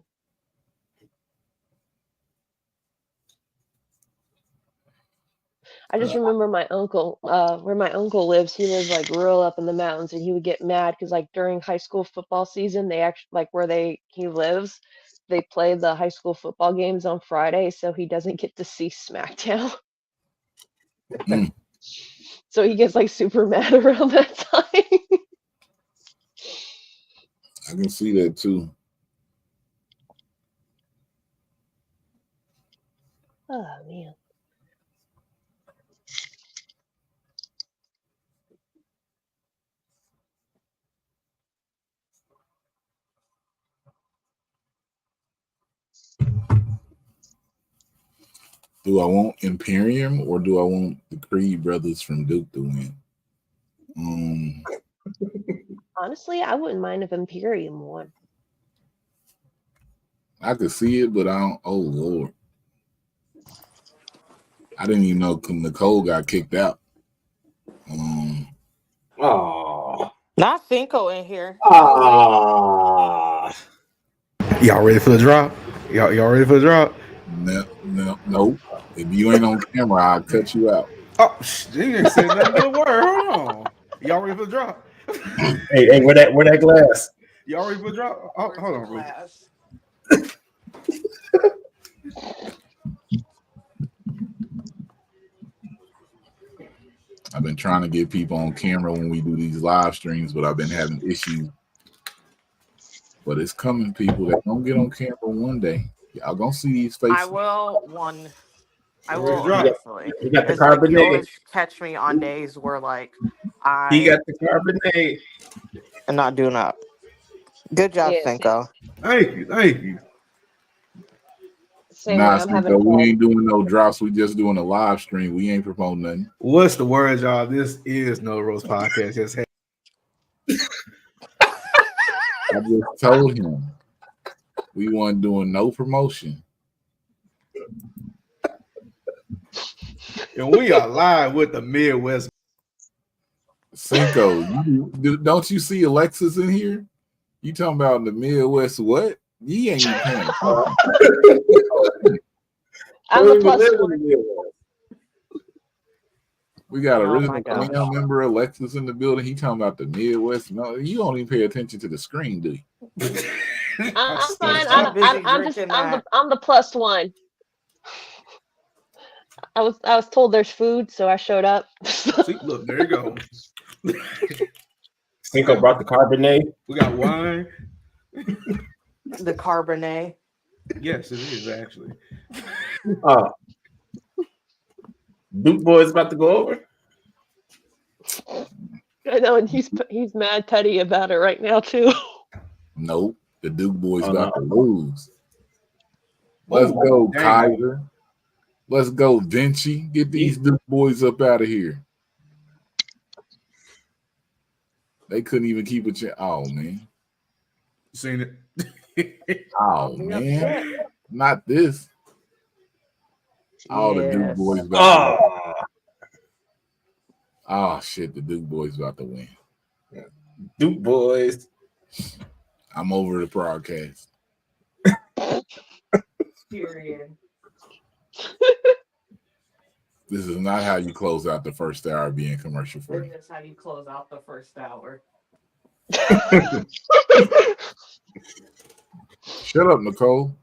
I just remember my uncle, where my uncle lives. He lives like real up in the mountains, and he would get mad because like during high school football season, they actually like where he lives, they play the high school football games on Friday, so he doesn't get to see SmackDown. Mm, So he gets like super mad around that time. I can see that too. Oh man. Do I want Imperium or do I want the Creed brothers from Duke to win? Honestly, I wouldn't mind if Imperium won. I could see it, but I don't. Oh Lord, I didn't even know Nicole got kicked out. Oh. Not Cinco in here. Ah. Y'all ready for the drop? Y'all ready for the drop? No. If you ain't on camera, I'll cut you out. Oh, you didn't say nothing but a word. Hold on. Y'all ready for the drop? Hey, where that glass? Y'all ready for the drop? Oh, hold on. Class. I've been trying to get people on camera when we do these live streams, but I've been having issues. But it's coming, people that don't get on camera one day. Y'all gonna see these faces. I will one. I will drop? eventually. He got the It's like you carbonate. always catch me on days where like He I got the carbonate. am not doing that. Good job, Yeah, Cinco. Thank you. Same Nah, way I'm having so we fun. ain't doing no drops. We just doing a live stream. We ain't promoting nothing. What's the word, y'all? This is No Rose Podcast. Just I just told him we weren't doing no promotion. and we are live with the Midwest. Cinco, don't you see Alexis in here? You talking about the Midwest? What? You ain't even paying attention. I'm the plus one. We got a Oh original my gosh. panel member, Alexis, in the building. He talking about the Midwest. No, you don't even pay attention to the screen, do you? I'm fine. I'm busy drinking that. I'm the plus one. I was told there's food, so I showed up. See, look, there you go. Cinco brought the carbonate. We got wine. The Cabernet. Yes, it is actually. Duke boy's about to go over. I know, and he's mad petty about it right now too. Nope. The Duke boys Oh, about no. to lose. Let's go, dang. Kaiser. Let's go, Vinci. Get these Duke boys up out of here. They couldn't even keep a chance. Oh, man. Seen it. Oh, man. Not this. All the Duke Yes. boys about to win. Oh, shit. The Duke boys about to win. Duke boys. I'm over the broadcast. Period. This is not how you close out the first hour being commercial free. That's how you close out the first hour. Shut up, Nicole.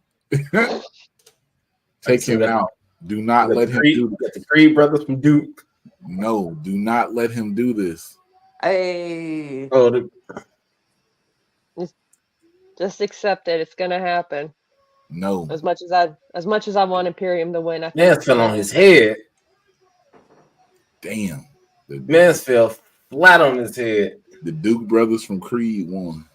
Take him out. Do not let him do this. The Creed brothers from Duke. No, do not let him do this. Hey. Oh, Just accept it. It's gonna happen. No. As much as I want Imperium to win, I think man fell on his head. Damn. Man fell flat on his head. The Duke brothers from Creed won.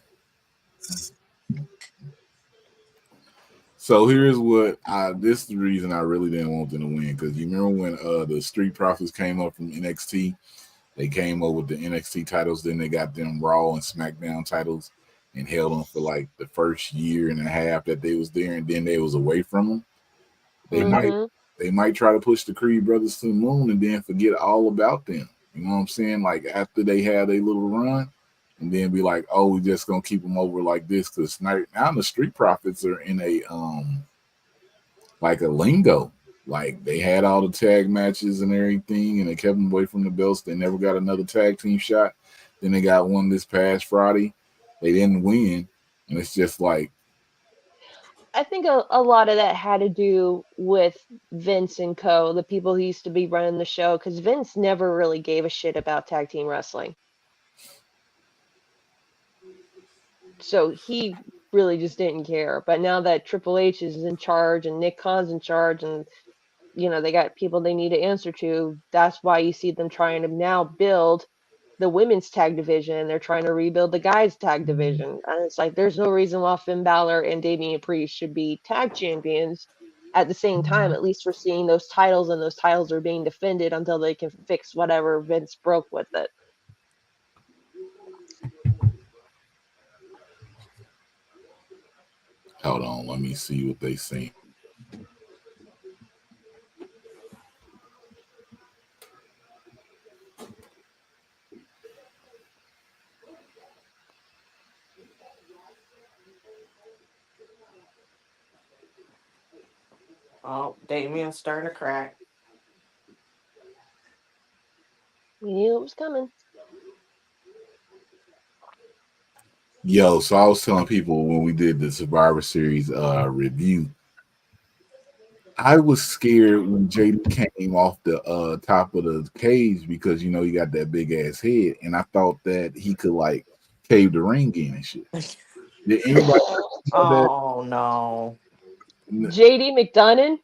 So here's what this is the reason I really didn't want them to win, because you remember when the Street Profits came up from NXT, they came up with the NXT titles, then they got them Raw and SmackDown titles and held them for like the first year and a half that they was there, and then they was away from them. They might try to push the Creed brothers to the moon and then forget all about them. You know what I'm saying? Like after they had a little run, and then be like, oh, we just gonna keep them over like this because now the Street Profits are in a like a lingo. Like they had all the tag matches and everything, and they kept them away from the belts. They never got another tag team shot. Then they got one this past Friday. They didn't win, and it's just like, I think a lot of that had to do with Vince and Co., the people who used to be running the show, because Vince never really gave a shit about tag team wrestling. So he really just didn't care. But now that Triple H is in charge and Nick Khan's in charge and they got people they need to answer to, that's why you see them trying to now build the women's tag division. They're trying to rebuild the guys tag division. And it's like there's no reason why Finn Balor and Damian Priest should be tag champions at the same time. At least we're seeing those titles, and those titles are being defended until they can fix whatever Vince broke with it. hold on, let me see what they say. Oh, Damien's starting to crack. We knew it was coming. Yo, so I was telling people when we did the Survivor Series review, I was scared when JD came off the top of the cage because he got that big ass head, and I thought that he could like cave the ring in and shit. Did anybody know that Oh no. JD McDonough,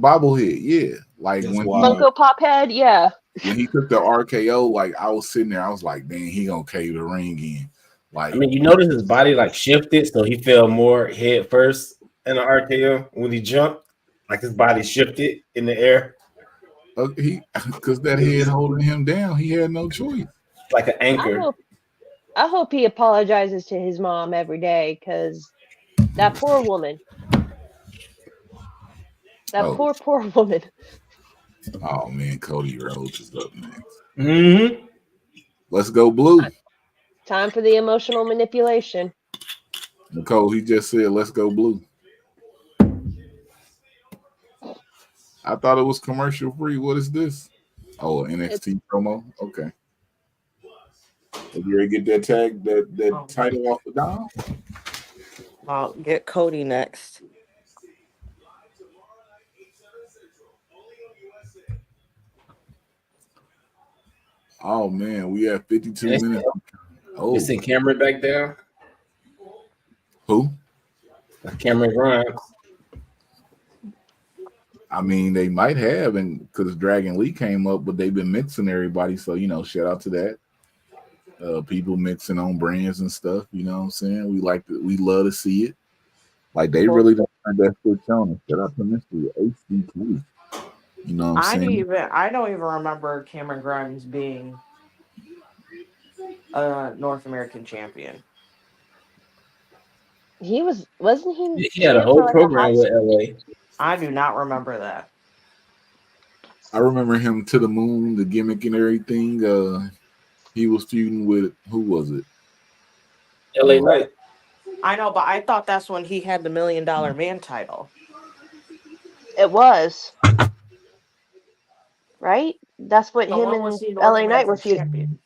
bobblehead? Yeah, like That's when wild. Funko Pop head, yeah. when he took the RKO, like I was sitting there, I was like, "Dang, he gonna cave the ring in." Like, I mean, you notice his body like shifted, so he fell more head first in the RKO when he jumped. Like his body shifted in the air, he because that head holding him down, he had no choice. like an I anchor. hope he apologizes to his mom every day, because that poor woman. That Oh, poor woman. oh man, Cody Rhodes is up next. Mm-hmm. Let's go blue. Time for the emotional manipulation. Nicole, he just said, "Let's go blue." I thought it was commercial free. What is this? Oh, an NXT promo. Okay. Did you ready to get that tag, that title off the Dom? I'll get Cody next. Oh man, we have 52 It's, minutes. Oh, you see Cameron back there? who? Cameron Grimes. I mean, they might have, and because Dragon Lee came up, but they've been mixing everybody. So shout out to that. People mixing on brands and stuff. You know what I'm saying? We love to see it. Like they really don't have that switch on it. Shout out to Mr. HDK. You know what I'm saying? I don't even remember Cameron Grimes being a North American champion. Wasn't he? He had a champ for whole like program with hot LA. I do not remember that. I remember him to the moon, the gimmick and everything. He was feuding with who was it? LA Knight. I know, but I thought that's when he had the $1 Million Man title. It was. Right? That's what So him when was and he North LA Knight were American feuding. champion?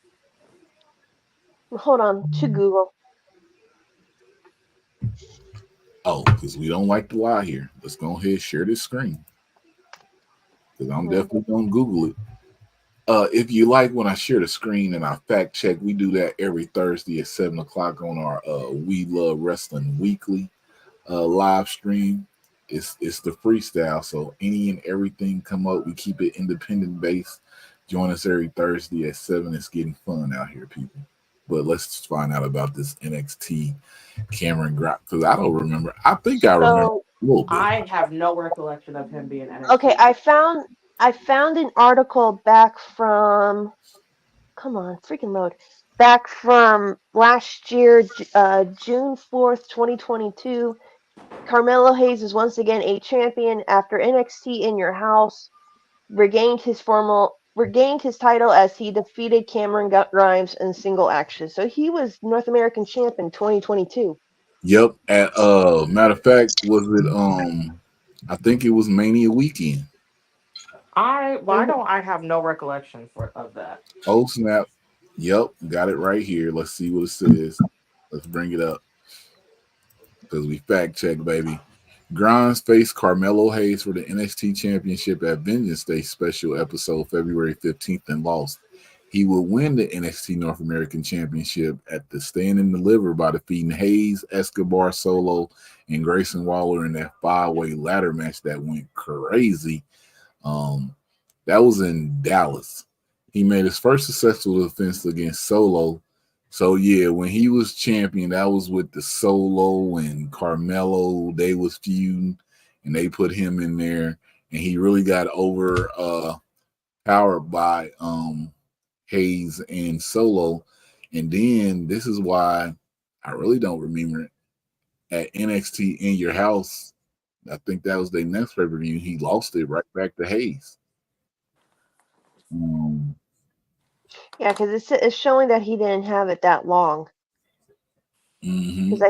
Hold on, to Google. Oh, because we don't like to lie here. Let's go ahead and share this screen. Because I'm definitely gonna Google it. If you like when I share the screen and I fact check, we do that every Thursday at 7 o'clock on our We Love Wrestling Weekly live stream. It's the freestyle, so any and everything come up. We keep it independent based. Join us every Thursday at 7. It's getting fun out here, people. But let's find out about this NXT Cameron Grimes, because I don't remember. I think I remember a little bit. I have no recollection of him being NXT. Okay, I found an article back from. Come on, freaking load. Back from last year, June 4th, 2022. Carmelo Hayes is once again a champion after NXT In Your House regained his regained his title as he defeated Cameron Grimes in single action. So he was North American champ in 2022. Yep. At matter of fact, was it I think it was Mania weekend. Why don't I have no recollection of that? Oh snap. Yep, got it right here. Let's see what it says. Let's bring it up. Because we fact check, baby. Grimes faced Carmelo Hayes for the NXT Championship at Vengeance Day special episode February 15th and lost. He would win the NXT North American Championship at the Stand and Deliver by defeating Hayes, Escobar, Solo, and Grayson Waller in that 5-way ladder match that went crazy. That was in Dallas. He made his first successful defense against Solo. So yeah, when he was champion, that was with the Solo and Carmelo. They was feuding, and they put him in there, and he really got powered by Hayes and Solo. And then this is why I really don't remember it. At NXT In Your House, I think that was their next pay-per-view. He lost it right back to Hayes. Yeah, because it's showing that he didn't have it that long. Because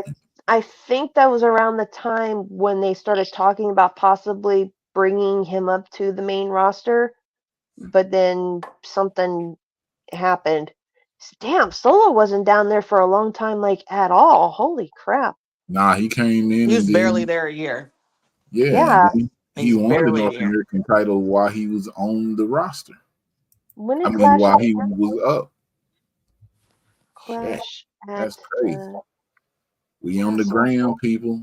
I think that was around the time when they started talking about possibly bringing him up to the main roster, but then something happened. Damn, Solo wasn't down there for a long time, like at all. Holy crap! Nah, he came in. He was and barely then, there a year. Yeah. He won the barely North here. American title while he was on the roster. When I did mean, while he was up. Clash That's at, crazy. We on the gram, people.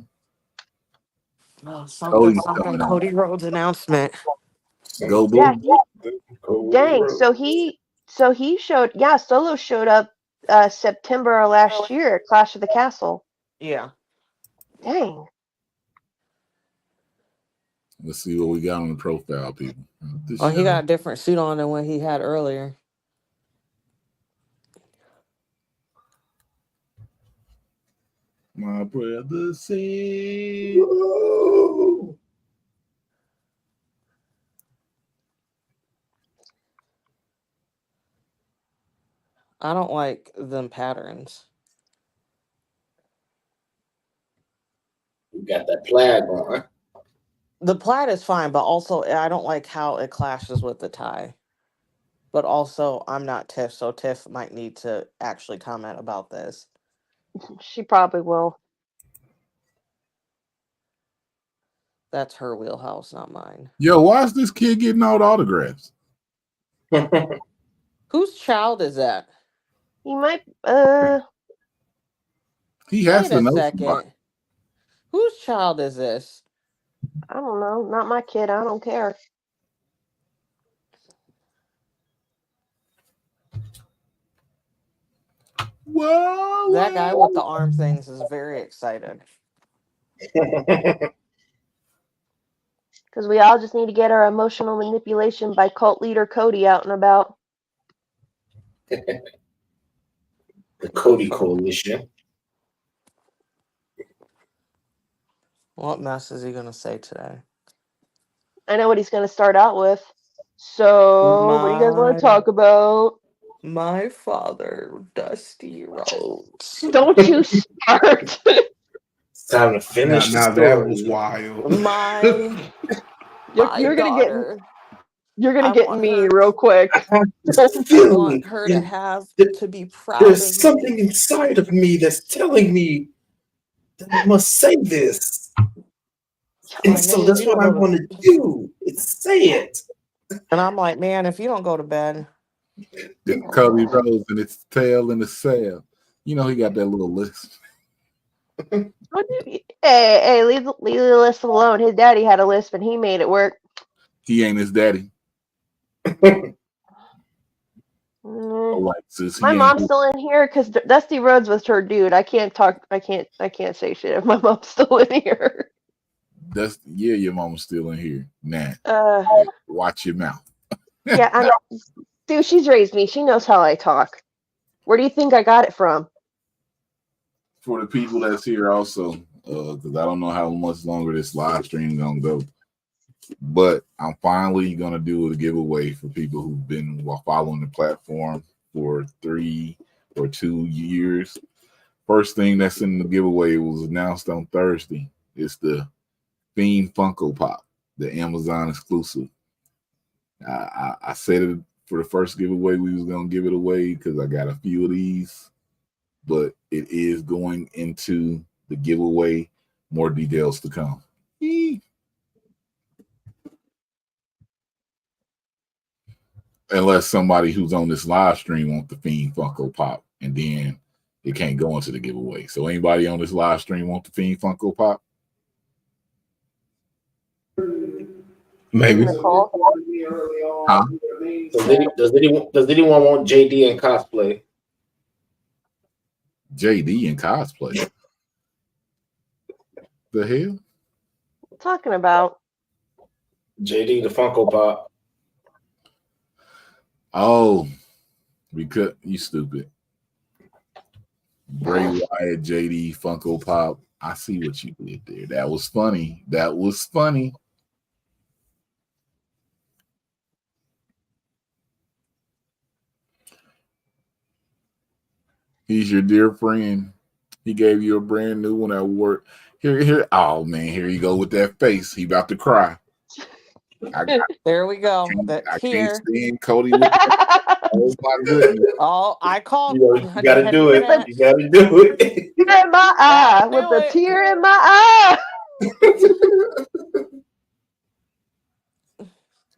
Oh, something. coming Cody Rhodes announcement. Go blue. Yeah, dang. So he showed. Yeah, Solo showed up September of last year at Clash of the Castle. Yeah. Dang. Let's see what we got on the profile, people. Oh, he got a different suit on than what he had earlier. My brother said, Whoa. I don't like them patterns. You got that flag on. The plaid is fine, but also I don't like how it clashes with the tie. But also, I'm not Tiff, so Tiff might need to actually comment about this. She probably will. That's her wheelhouse, not mine. yo, why is this kid getting all the autographs? Whose child is that? He might. He has Wait to a know second. somebody. Whose child is this? I don't know. Not my kid. I don't care. Whoa, That guy with the arm things is very excited. Because we all just need to get our emotional manipulation by cult leader Cody out and about. The Cody Coalition. What mess is he going to say today? I know what he's going to start out with. So, what do you guys want to talk about? My father, Dusty Rhodes. Don't you start. It's time to finish the Now story. that was wild. You're gonna get me real quick. I want her to have to be proud of There's me. something inside of me that's telling me that I must say this. And so that's what I want to do. It's say it. And I'm like, man, if you don't go to bed. Cody Rhodes and its tail in the sail. You know, he got that little list. Hey, leave the list alone. His daddy had a list and he made it work. He ain't his daddy. My mom's still in here because Dusty Rhodes was her dude. I can't talk. I can't say shit if my mom's still in here. Your mom's still in here. Nah. Watch your mouth. Yeah, dude, she's raised me. She knows how I talk. Where do you think I got it from? For the people that's here also, because I don't know how much longer this live stream gonna go. But I'm finally gonna do a giveaway for people who've been following the platform for 2 years. First thing that's in the giveaway was announced on Thursday. It's the Fiend Funko Pop, the Amazon exclusive. I said it for the first giveaway we was gonna give it away because I got a few of these, but it is going into the giveaway. More details to come. Unless somebody who's on this live stream wants the Fiend Funko Pop, and then it can't go into the giveaway. So anybody on this live stream want the Fiend Funko Pop? Maybe. Nicole? Huh? Does anyone want JD in cosplay? JD in cosplay? The hell? What you talking about? JD the Funko Pop. Oh, because you stupid. Bray Wyatt, JD, Funko Pop. I see what you did there. That was funny. That was funny. He's your dear friend. He gave you a brand new one at work. Here. Oh man, here you go with that face. He about to cry. There we go. I Here. can't stand Cody with that. Oh my goodness. Oh, I called. You gotta do it. You gotta do it. Tear in my eye with do a it. tear in my eye.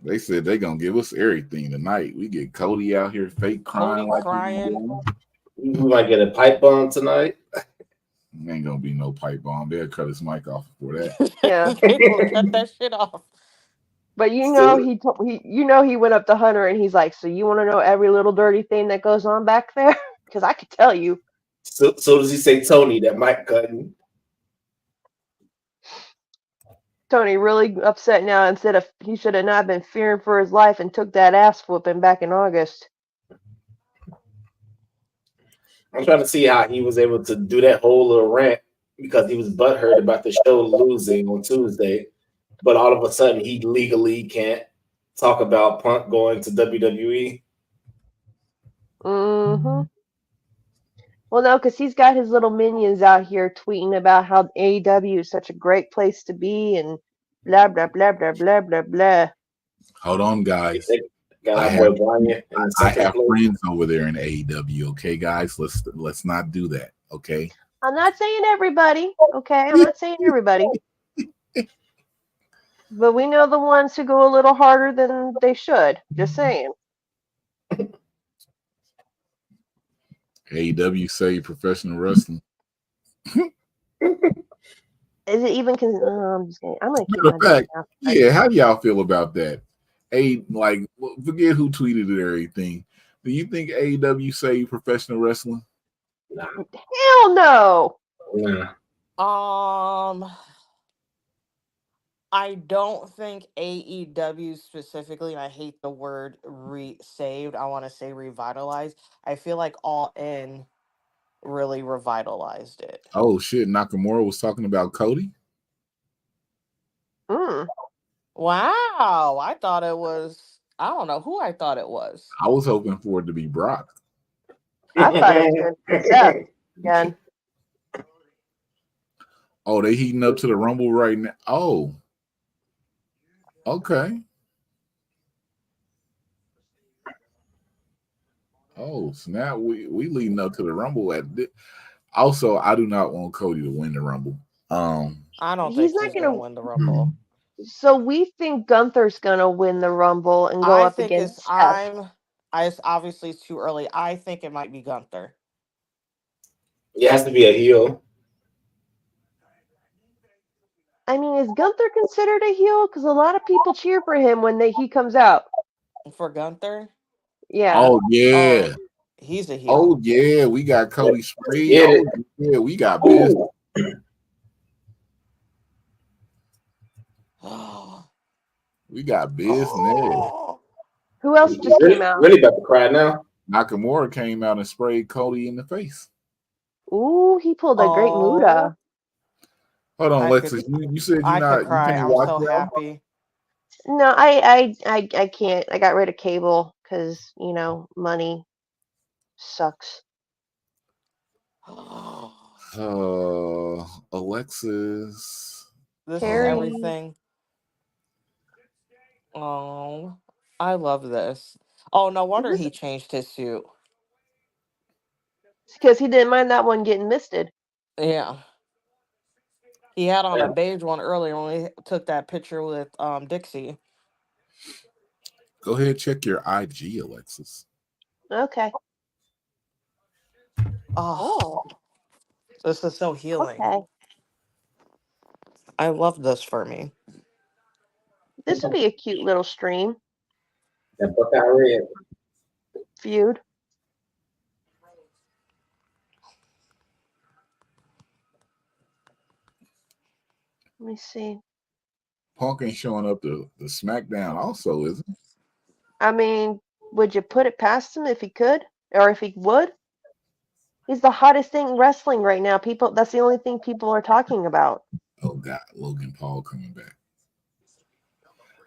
They said they gonna give us everything tonight. We get Cody out here fake crying. Cody crying. We might get a pipe bomb tonight. Ain't gonna be no pipe bomb. They'll cut his mic off before that. Yeah. They will cut that shit off. But you know he went up to Hunter and he's like, so you want to know every little dirty thing that goes on back there? Because I could tell you. So does he say Tony that mic cutting? Tony really upset now. Instead of he should have not been fearing for his life and took that ass whooping back in August. I'm trying to see how he was able to do that whole little rant because he was butthurt about the show losing on Tuesday, but all of a sudden he legally can't talk about Punk going to WWE. Mm-hmm. Well, no, because he's got his little minions out here tweeting about how AEW is such a great place to be and blah blah blah blah blah blah blah. Hold on, guys. I have friends over there in AEW. Okay, guys, let's not do that. Okay. I'm not saying everybody. Okay, I'm not saying everybody. But we know the ones who go a little harder than they should. Just saying. AEW say professional wrestling. Is it even? I'm just kidding. I'm gonna keep Matter of my fact, yeah. How do y'all feel about that? Forget who tweeted it or anything. Do you think AEW say professional wrestling? Nah. Hell no. Nah. I don't think AEW specifically, and I hate the word saved. I want to say revitalized. I feel like All In really revitalized it. Oh shit! Nakamura was talking about Cody. Wow, I thought it was. I don't know who I thought it was. I was hoping for it to be Brock. I thought it was going to be Seth again. Oh, they heating up to the Rumble right now. Oh, okay. Oh, snap! We leading up to the Rumble Also, I do not want Cody to win the Rumble. I don't think he's going to win the Rumble. So we think Gunther's going to win the Rumble and go up against Seth. Obviously it's too early. I think it might be Gunther. It has to be a heel. I mean, is Gunther considered a heel? Because a lot of people cheer for him when he comes out. For Gunther? Yeah. Oh yeah. He's a heel. Oh yeah, we got Cody Spade. Yeah, we got business. We got business. Who else just came out? Really about to cry now. Nakamura came out and sprayed Cody in the face. Ooh, he pulled a great Muda. Hold on, Lexus. You said you can't I'm watch so that? happy. No, I can't. I got rid of cable because money sucks. Alexis. This is Carrie, everything. Oh, I love this. Oh, no is wonder this he changed his suit. because he didn't mind that one getting misted? Yeah. He had on a beige one earlier when we took that picture with Dixie. Go ahead, check your IG, Alexis. Okay. Oh, Oh, this is so healing. okay. I love this for me. This would be a cute little stream That Buckeye Red. feud. Let me see. Punk ain't showing up to the SmackDown also, is it? I mean, would you put it past him if he could, or if he would? He's the hottest thing in wrestling right now. People, that's the only thing people are talking about. Oh God, Logan Paul coming back.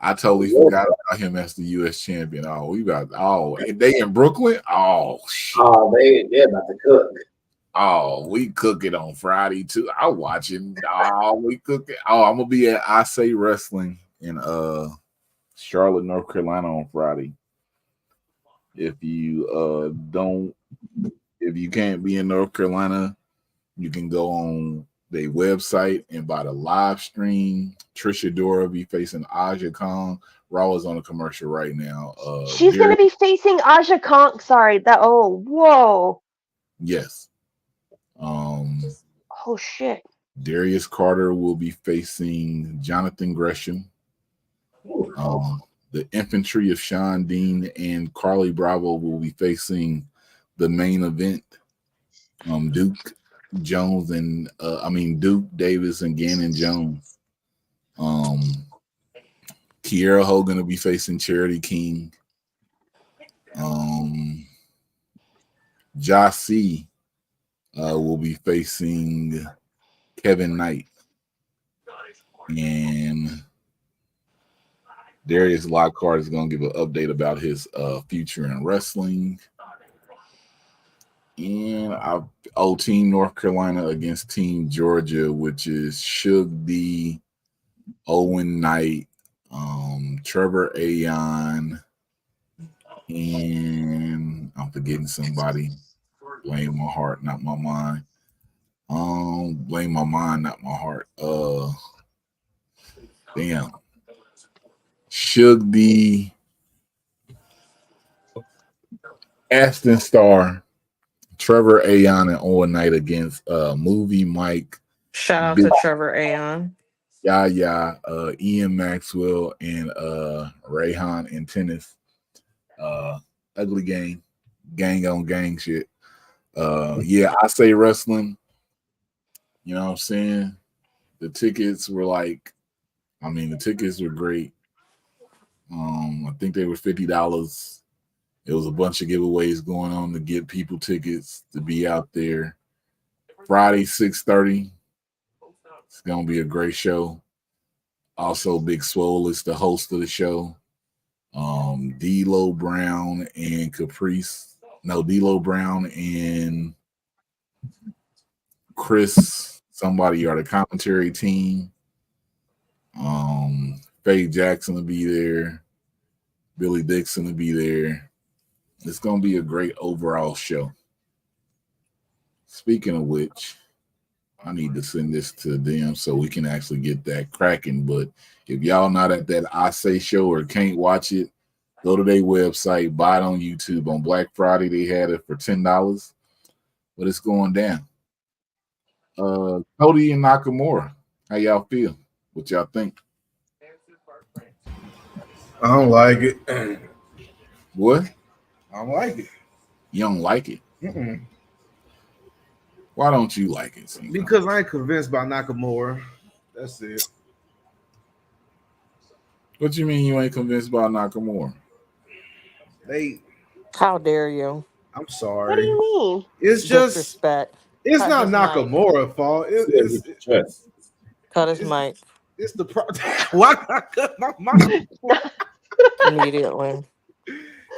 I totally forgot about him as the U.S. champion. They in Brooklyn? Oh shit. Oh, they're about to cook. Oh, we cook it on Friday too. I'm watching. Oh, we cook it. Oh, I'm gonna be at I Say Wrestling in Charlotte, North Carolina on Friday. If you if you can't be in North Carolina, you can go on their website and buy the live stream. Trisha Dora be facing Aja Kong. Raw is on a commercial right now. She's going to be facing Aja Kong. Sorry, that. Oh, whoa. Yes. Oh shit. Darius Carter will be facing Jonathan Gresham. The infantry of Sean Dean and Carly Bravo will be facing the main event. Duke Jones and Duke Davis and Gannon Jones. Kiera Hogan will be facing Charity King. Josh C will be facing Kevin Knight. And Darius Lockhart is going to give an update about his future in wrestling. And Team North Carolina against Team Georgia, which is Suge D, Owen Knight, Trevor Ayon, and I'm forgetting somebody. Blame my heart, not my mind. Blame my mind, not my heart. Damn. Suge D, Aston Starr, Trevor Ayon, and Owen Knight against Movie Mike. Shout out to Trevor Ayon. Yaya, Ian Maxwell, and Rayhan and Tennis. Ugly gang on gang shit. I Say Wrestling. You know what I'm saying? The tickets were the tickets were great. I think they were $50. There was a bunch of giveaways going on to get people tickets to be out there. Friday, 6:30. It's gonna be a great show. Also, Big Swole is the host of the show. D'Lo Brown and Caprice. No, D'Lo Brown and Chris, somebody are the commentary team. Faye Jackson will be there. Billy Dixon will be there. It's gonna be a great overall show. Speaking of which, I need to send this to them so we can actually get that cracking. But if y'all not at that I Say show or can't watch it, go to their website, buy it on YouTube. On Black Friday, they had it for $10, but it's going down. Cody and Nakamura, how y'all feel? What y'all think? I don't like it. What? I don't like it. You don't like it? Mm-mm. Why don't you like it? Because I ain't convinced by Nakamura. That's it. What you mean you ain't convinced by Nakamura? How dare you? I'm sorry. What do you mean? It's just disrespect. It's Cut not his mic. Nakamura's fault. Cut his mic. It's the why I cut my mic? Immediately.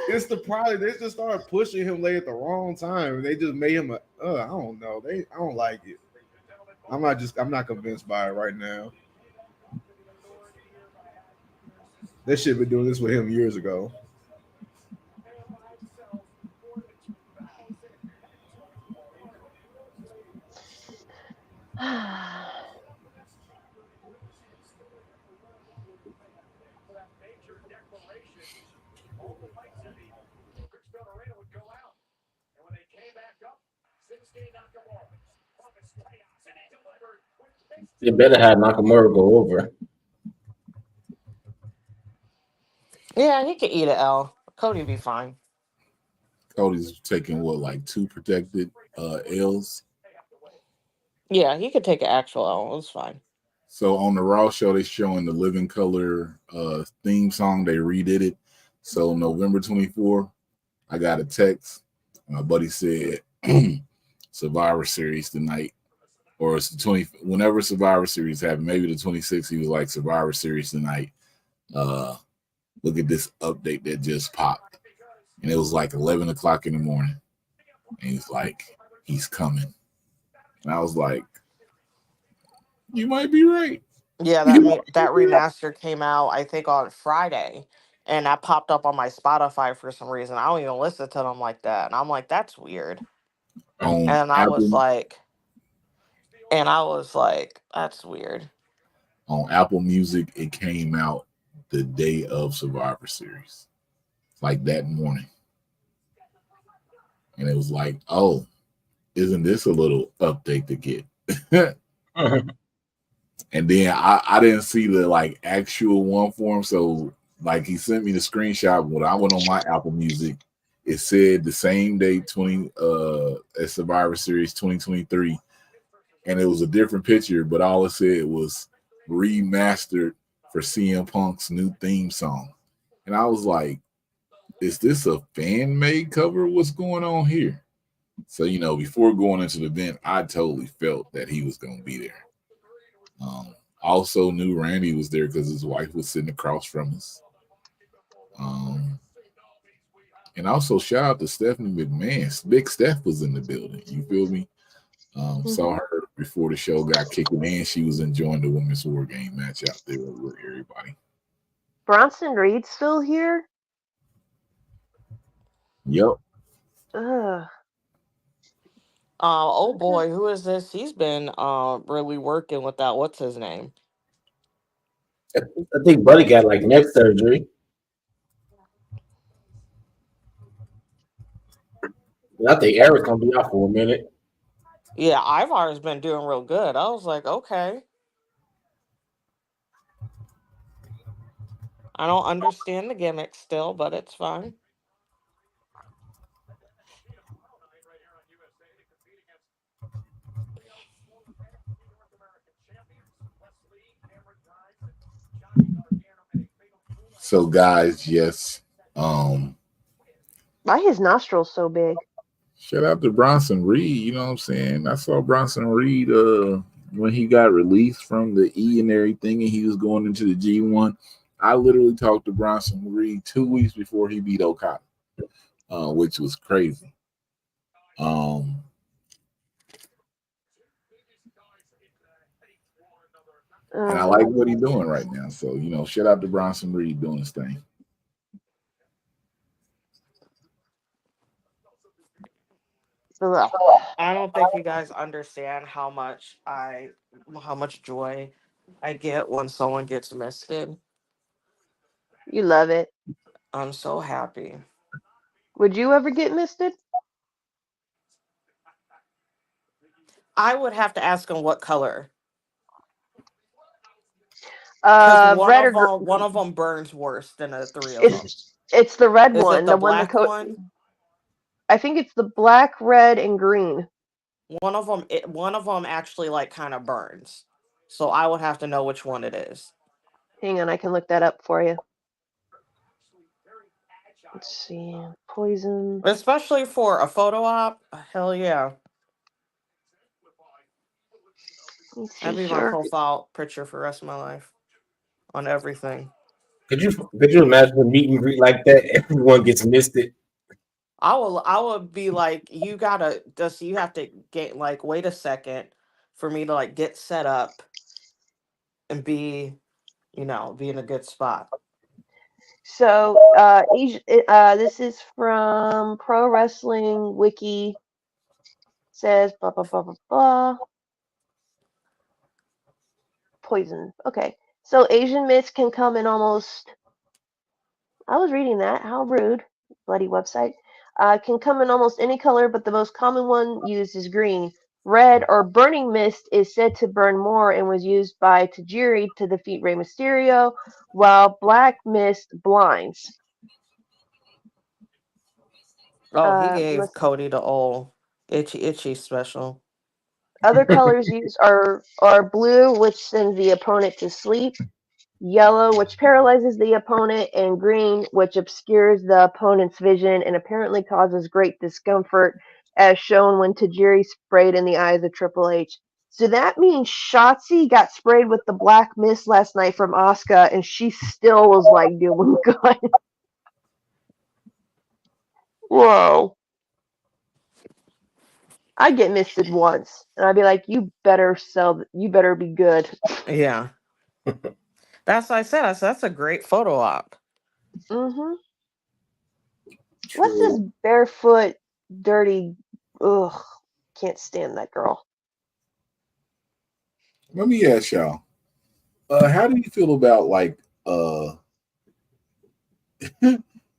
It's the problem. They just started pushing him late at the wrong time. They just made him I don't know. I don't like it. I'm not convinced by it right now. They should have been doing this with him years ago. They better have Nakamura go over. Yeah, he could eat an L. Cody be fine. Cody's taking what, like 2 protected L's. Yeah, he could take an actual L. It's fine. So on the Raw show, they showing the Living Color theme song. They redid it. So November 24th, I got a text. My buddy said Survivor Series tonight, or it's the 20. Whenever Survivor Series happened, maybe the 26th. He was like Survivor Series tonight. Look at this update that just popped, and it was like 11 o'clock in the morning. And he's like, he's coming. And I was like, you might be right. Yeah, that remaster came out, I think, on Friday, and that popped up on my Spotify for some reason. I don't even listen to them like that, and I'm like, that's weird. On And I was Apple, like, that's weird. on Apple Music, it came out the day of Survivor Series, like that morning. And it was like, oh, isn't this a little update to get? And then I didn't see the like actual one for him. So like he sent me the screenshot. When I went on my Apple Music, it said the same day 20 at Survivor Series 2023. And it was a different picture, but all it said was remastered for CM Punk's new theme song. And I was like, is this a fan made cover? What's going on here? So, before going into the event, I totally felt that he was going to be there. Also knew Randy was there because his wife was sitting across from us. And also shout out to Stephanie McMahon. Big Steph was in the building. You feel me? Saw her before the show got kicking in. She was enjoying the women's war game match out there with everybody. Bronson Reed's still here? Yep. Ugh. Oh boy, who is this? He's been really working with that. What's his name? I think Buddy got like neck surgery. I think Eric's gonna be out for a minute. Yeah, Ivar's been doing real good. I was like, okay. I don't understand the gimmick still, but it's fine. So guys, yes. Why his nostrils so big? Shout out to Bronson Reed. You know what I'm saying? I saw Bronson Reed when he got released from the E and everything, and he was going into the G1. I literally talked to Bronson Reed 2 weeks before he beat Okada, which was crazy. And I like what he's doing right now. So, shout out to Bronson Reed doing his thing. I don't think you guys understand how much joy I get when someone gets misted. You love it. I'm so happy. Would you ever get misted? I would have to ask him what color. Because one of them burns worse than the three of them. It's the red Is one. it the black one? I think it's the black, red, and green. One of them actually like kind of burns. So I would have to know which one it is. Hang on, I can look that up for you. Let's see. Poison. Especially for a photo op. Hell yeah. Let me see That'd be my here. profile picture for the rest of my life on everything. Could you imagine a meet and greet like that? Everyone gets misted. I would be like, you have to get like wait a second for me to like get set up and be in a good spot. So, this is from Pro Wrestling Wiki. Says blah blah blah blah blah. Poison. Okay. So Asian myths can come in almost. I was reading that. How rude. Bloody website. Can come in almost any color, but the most common one used is green. Red or burning mist is said to burn more and was used by Tajiri to defeat Rey Mysterio, while black mist blinds. Oh, he gave Let's see. Cody the old itchy special. Other colors used are blue, which sends the opponent to sleep, yellow, which paralyzes the opponent, and green, which obscures the opponent's vision and apparently causes great discomfort, as shown when Tajiri sprayed in the eyes of Triple H. So that means Shotzi got sprayed with the black mist last night from Asuka, and she still was like doing good. Whoa. I'd get misted once, and I'd be like, you better be good. Yeah, that's what I said. I said that's a great photo op. Mm-hmm. What's this True. barefoot, dirty? Ugh, can't stand that girl. Let me ask y'all. How do you feel about like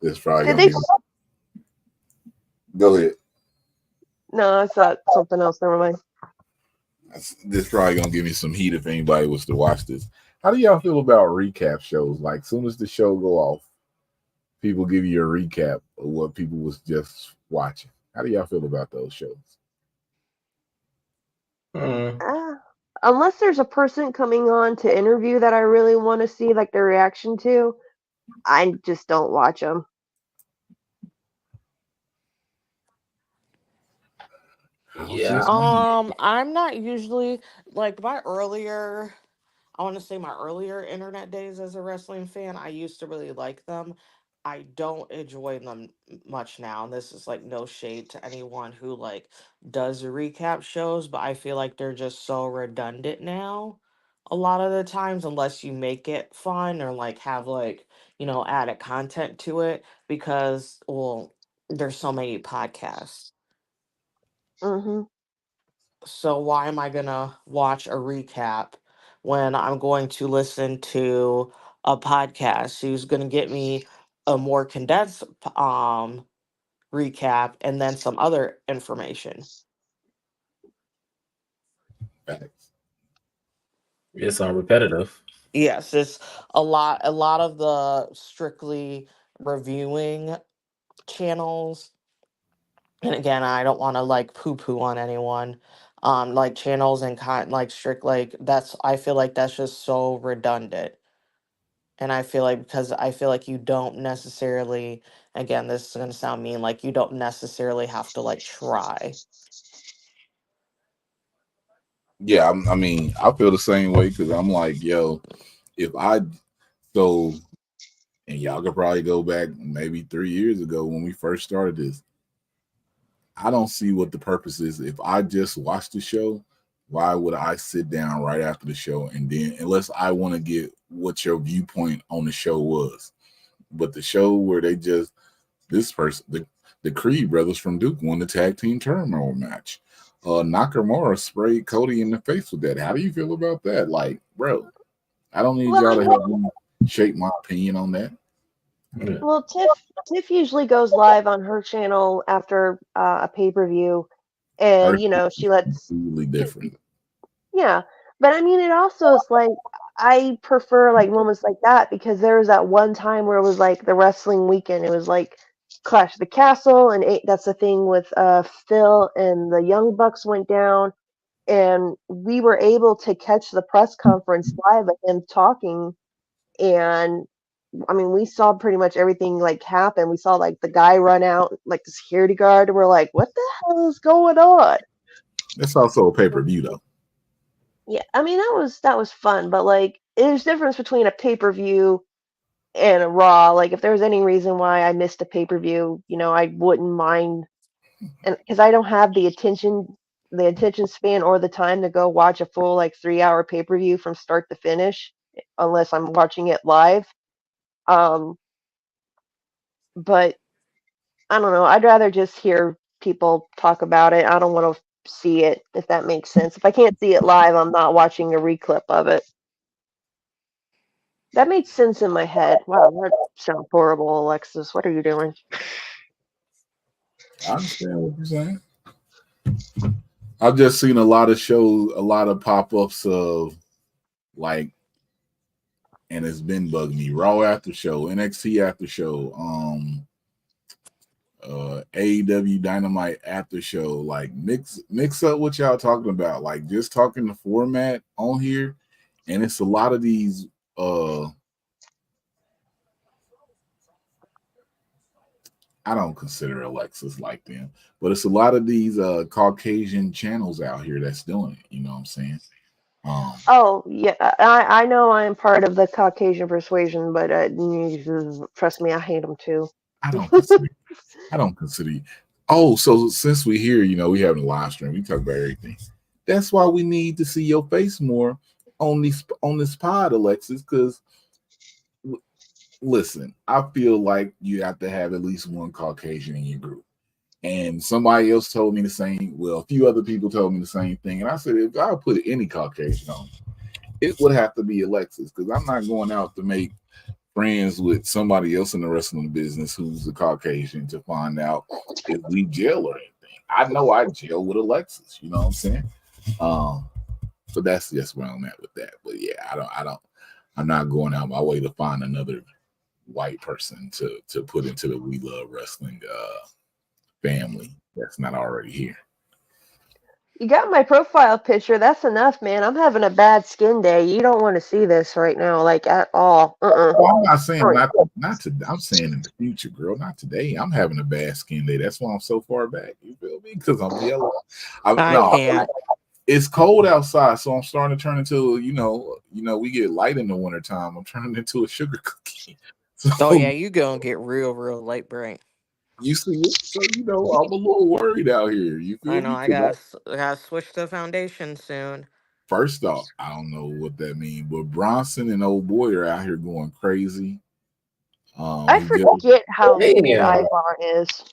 this probably Did gonna they? give go ahead. No, I thought something else. Never mind. This probably gonna give me some heat if anybody was to watch this. How do y'all feel about recap shows? Like soon as the show go off, people give you a recap of what people was just watching. How do y'all feel about those shows? Hmm. Unless there's a person coming on to interview that I really want to see like their reaction to, I just don't watch them. Yeah. I'm not usually like my earlier. I want to say my earlier internet days as a wrestling fan, I used to really like them. I don't enjoy them much now. And this is like no shade to anyone who like does recap shows, but I feel like they're just so redundant now. A lot of the times, unless you make it fun or like have like, added content to it, because, well, there's so many podcasts. Hmm. So why am I gonna watch a recap when I'm going to listen to a podcast who's gonna get me a more condensed recap and then some other information? Facts. It's repetitive. Yes, it's a lot of the strictly reviewing channels. And again, I don't want to like poo poo on anyone. Like channels and like strict like that's I feel like that's just so redundant. And I feel like because I feel like you don't necessarily, again, this is gonna sound mean, like you don't necessarily have to like try. Yeah, I mean, I feel the same way because I'm like, yo, if I so, and y'all could probably go back maybe 3 years ago when we first started this. I don't see what the purpose is. If I just watch the show, why would I sit down right after the show and then, unless I want to get what your viewpoint on the show was? But the show where they just this person, the Creed brothers from Duke won the tag team turmoil match. Nakamura sprayed Cody in the face with that. How do you feel about that? Like, bro, I don't need Well, y'all I to mean, help me shape my opinion on that. Yeah. well, Tiff usually goes live on her channel after a pay-per-view, Her and she lets. completely different. Yeah, but I mean, it also is like I prefer like moments like that because there was that one time where it was like the wrestling weekend. It was like Clash of the Castle, and that's the thing with Phil and the Young Bucks went down, and we were able to catch the press conference live of him talking, and I mean, we saw pretty much everything like happen. We saw like the guy run out, like the security guard, and we're like, "What the hell is going on?" It's also a pay per view though. Yeah, I mean that was fun, but like there's difference between a pay-per-view and a Raw. Like if there was any reason why I missed a pay-per-view, I wouldn't mind, and because I don't have the attention span or the time to go watch a full like 3-hour pay-per-view from start to finish unless I'm watching it live. Um, but I don't know. I'd rather just hear people talk about it. I don't want to see it, if that makes sense. If I can't see it live, I'm not watching a reclip of it. That made sense in my head. Wow, that sounds horrible, Alexis. What are you doing? I understand what you're saying. I've just seen a lot of shows, a lot of pop-ups of like, and it's been bugging me. Raw after show, NXT after show, AEW Dynamite after show. Like mix up what y'all talking about. Like just talking the format on here, and it's a lot of these. I don't consider Alexis like them, but it's a lot of these Caucasian channels out here that's doing it. You know what I'm saying? Um, Oh, yeah, I know I am part of the Caucasian persuasion, but trust me, I hate them too. I don't consider. I don't consider. Oh, so since we here, we having a live stream. We talk about everything. That's why we need to see your face more on this pod, Alexis. Because listen, I feel like you have to have at least one Caucasian in your group. And somebody else told me the same. Well, a few other people told me the same thing. And I said, if I put any Caucasian on, it would have to be Alexis because I'm not going out to make friends with somebody else in the wrestling business who's a Caucasian to find out if we gel or anything. I know I gel with Alexis. You know what I'm saying? So that's just where I'm at with that. But yeah, I'm not going out my way to find another white person to put into the We Love Wrestling family that's not already here. You got my profile picture. That's enough, man. I'm having a bad skin day. You don't want to see this right now, like at all. Well, I'm not saying Sorry. not to. I'm saying in the future, girl. Not today. I'm having a bad skin day. That's why I'm so far back. You feel me? Because I'm yellow. I No, can't. it's cold outside, so I'm starting to turn into we get light in the wintertime. I'm turning into a sugar cookie. So Oh yeah, you gonna get real light bright. you see it. So I'm a little worried out here. You I feel know. me? I Because gotta switch to foundation soon. first off, I don't know what that means, but Bronson and old boy are out here going crazy. I He just forget how big Damn. Ivar is.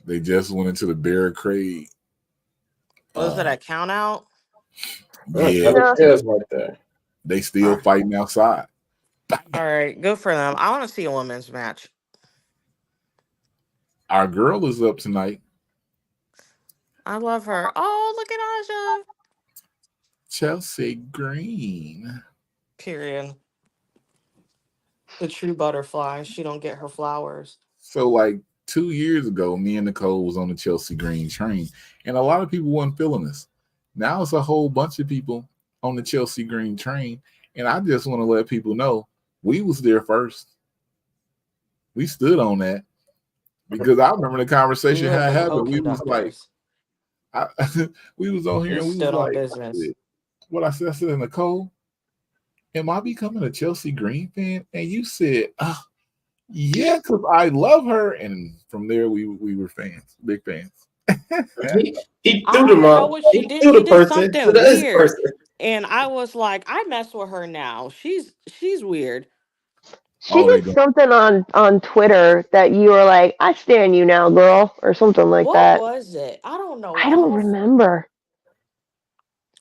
they just went into the barricade. Was it a count out? Yeah, How No, it feels right there. they still fighting outside. All right, good for them. I want to see a women's match. Our girl is up tonight. I love her. Oh, look at Aja. Chelsea Green. Period. The true butterfly. She don't get her flowers. So like 2 years ago, me and Nicole was on the Chelsea Green train, and a lot of people weren't feeling this. Now it's a whole bunch of people on the Chelsea Green train, and I just want to let people know we was there first. We stood on that because I remember the conversation You and had the happened. We was like, co-conductors. I, we was on here You and we was stood on like, business. what I said, Nicole, am I becoming a Chelsea Green fan? And you said, yeah, because I love her. And from there, we were fans, big fans. He I threw the don't know mom. what she He did. threw She the did person to something the other weird. person. And I was like, I mess with her now. She's weird. she Oh, they did go. something on Twitter that you were like, "I stand you now, girl," or something like What that. was it? I don't know. I don't remember.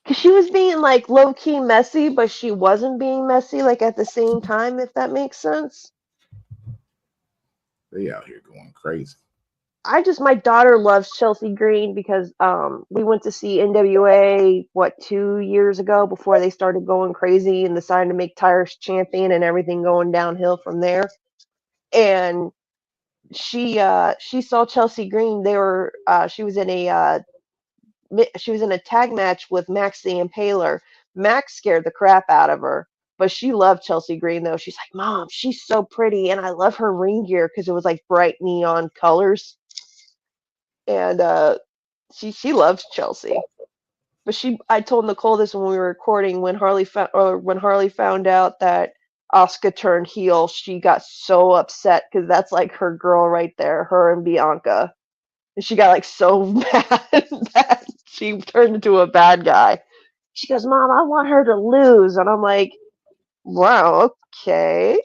Because she was being like low key messy, but she wasn't being messy like at the same time, if that makes sense. They out here going crazy. My daughter loves Chelsea Green because we went to see NWA 2 years ago before they started going crazy and decided to make Tyrus champion and everything going downhill from there. And she saw Chelsea Green. She was in a tag match with Max the Impaler. Max scared the crap out of her, but she loved Chelsea Green though. She's like, "Mom, she's so pretty, and I love her ring gear because it was like bright neon colors." And she loves Chelsea. But I told Nicole this when we were recording. When Harley found out that Asuka turned heel, she got so upset because that's like her girl right there, her and Bianca. And she got like so mad that she turned into a bad guy. She goes, "Mom, I want her to lose," and I'm like, "Wow, okay."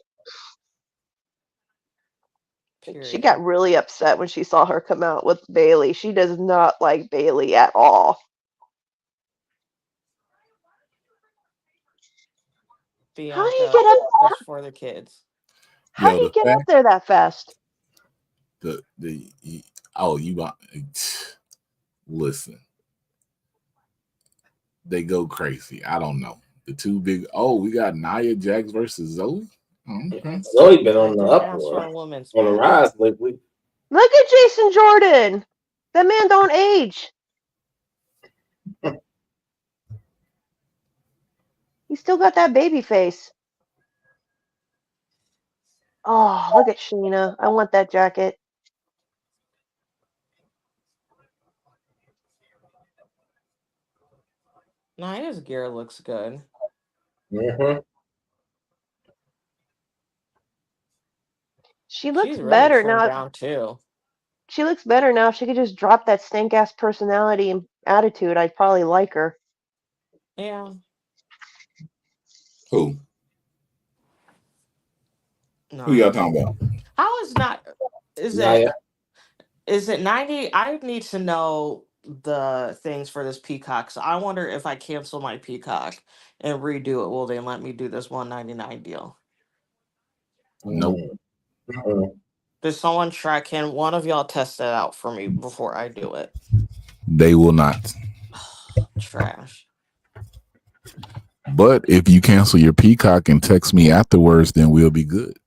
She got Period. really upset when she saw her come out with Bailey. She does not like Bailey at all. How do you Bianca, get up? just for the kids. How Yo, do you the get up fact there that fast? the oh you want listen, they go crazy. I don't know. The two big we got Nia Jax versus Zoe. Oh, okay. Zoe been I on the didn't ask for uproar, a women's on the match. rise lately. Look at Jason Jordan. That man don't age. He still got that baby face. Oh, look at Sheena. I want that jacket. Nia's gear looks good. Mm-hmm. She looks She's really better trimmed now. down too. She looks better now. If she could just drop that stank ass personality and attitude, I'd probably like her. Yeah. Who y'all Naya. talking about? How is not? Is it? Naya. Is it 90? I need to know the things for this Peacock. So I wonder if I cancel my Peacock and redo it, will they let me do this 199 deal? Nope. Mm-hmm. Does someone try? Can one of y'all test that out for me before I do it? They will not. Trash. But if you cancel your Peacock and text me afterwards, then we'll be good.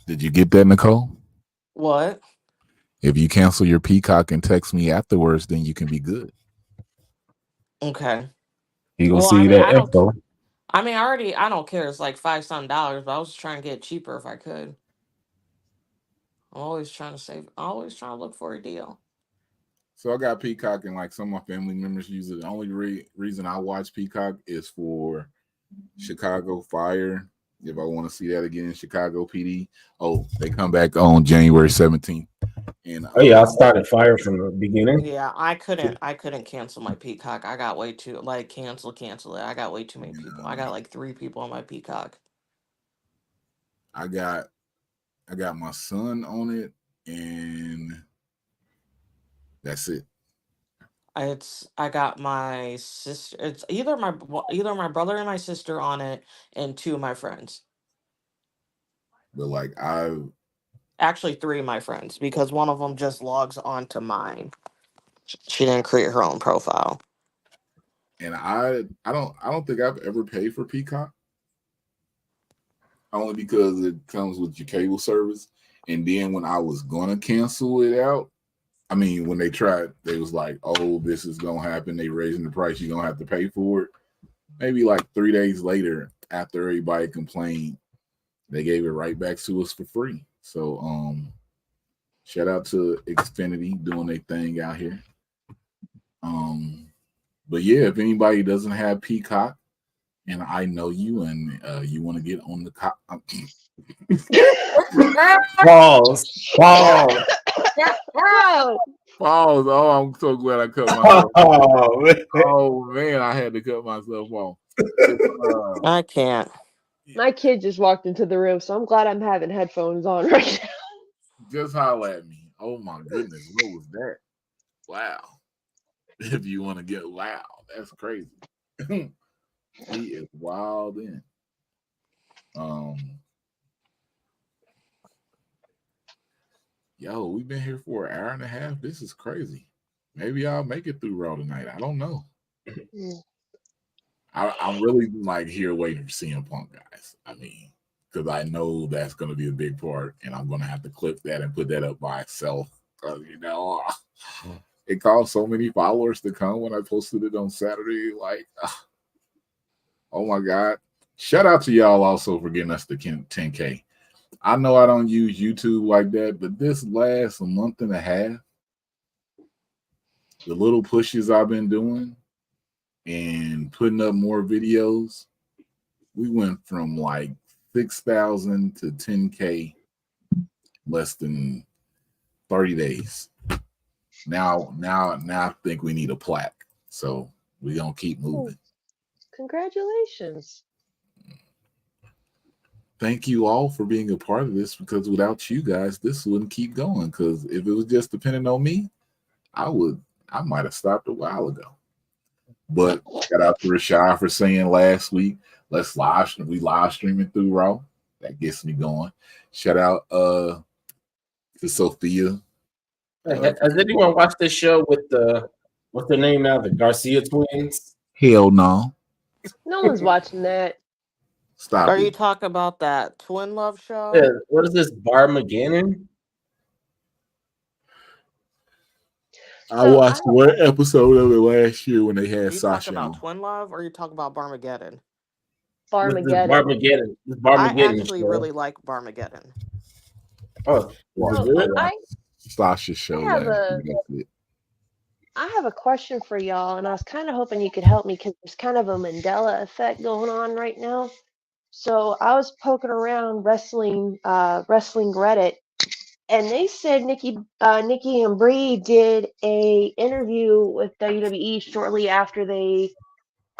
Did you get that, Nicole? What? If you cancel your Peacock and text me afterwards, then you can be good. Okay. You gonna Well, I see mean, that I don't. info. I mean, I don't care. It's like $5 dollars, but I was trying to get it cheaper if I could. I'm always trying to save. Always trying to look for a deal. So I got Peacock, and like some of my family members use it. The only reason I watch Peacock is for Chicago Fire. If I want to see that again, Chicago PD. Oh, they come back on January 17th. And Oh yeah, I started fire from the beginning. Yeah, I couldn't. I couldn't cancel my Peacock. I got way too like cancel it. I got way too many people. I got like 3 people on my Peacock. I got my son on it, and that's it. I got my sister. It's either my brother and my sister on it, and 2 of my friends. But like Actually, 3 of my friends because one of them just logs on to mine. She didn't create her own profile. I don't think I've ever paid for Peacock, only because it comes with your cable service. And then when I was gonna cancel it out, I mean, when they tried, they was like, "Oh, this is gonna happen. They raising the price. You're gonna have to pay for it." Maybe like 3 days later, after everybody complained, they gave it right back to us for free. So, shout out to Xfinity doing their thing out here. But yeah, if anybody doesn't have Peacock, and I know you, and you want to get on the Pause. Pause. Pause. Oh, I'm so glad I cut myself off. Oh, man. Oh man, I had to cut myself off. I can't. My kid just walked into the room, so I'm glad I'm having headphones on right now. Just holler at me. Oh my goodness, what was that? Wow. If you want to get loud, that's crazy. He is wild in. Yo, we've been here for an hour and a half. This is crazy. Maybe I'll make it through Raw tonight. I don't know. I'm really like here waiting for CM Punk, guys. I mean, because I know that's going to be a big part, and I'm going to have to clip that and put that up by itself. It caused so many followers to come when I posted it on Saturday. Like, oh my God. Shout out to y'all also for getting us the 10K. I know I don't use YouTube like that, but this last month and a half, the little pushes I've been doing and putting up more videos, we went from like 6,000 to 10K less than 30 days. Now I think we need a plaque. So we're gonna keep moving. Congratulations. Thank you all for being a part of this, because without you guys, this wouldn't keep going. Because if it was just depending on me, I might have stopped a while ago. But shout out to Rashad for saying last week, we live streaming through Raw. That gets me going. Shout out to Sophia. Has anyone watched this show with what's their name now? The Garcia twins? Hell no. No one's watching that. Stop Are you it. talking about that Twin Love show? Yeah, what is this, Barmageddon? I watched one episode of it last year when they Are had you Sasha talking about on. Twin Love or are you talking about Barmageddon? Barmageddon. This I Barmageddon actually show. really like Barmageddon. Oh, Watched is it good? Sasha's show I have last a year. That's it. I have a question for y'all, and I was kind of hoping you could help me because there's kind of a Mandela effect going on right now. So I was poking around wrestling Reddit, and they said Nikki and Bree did a interview with WWE shortly after they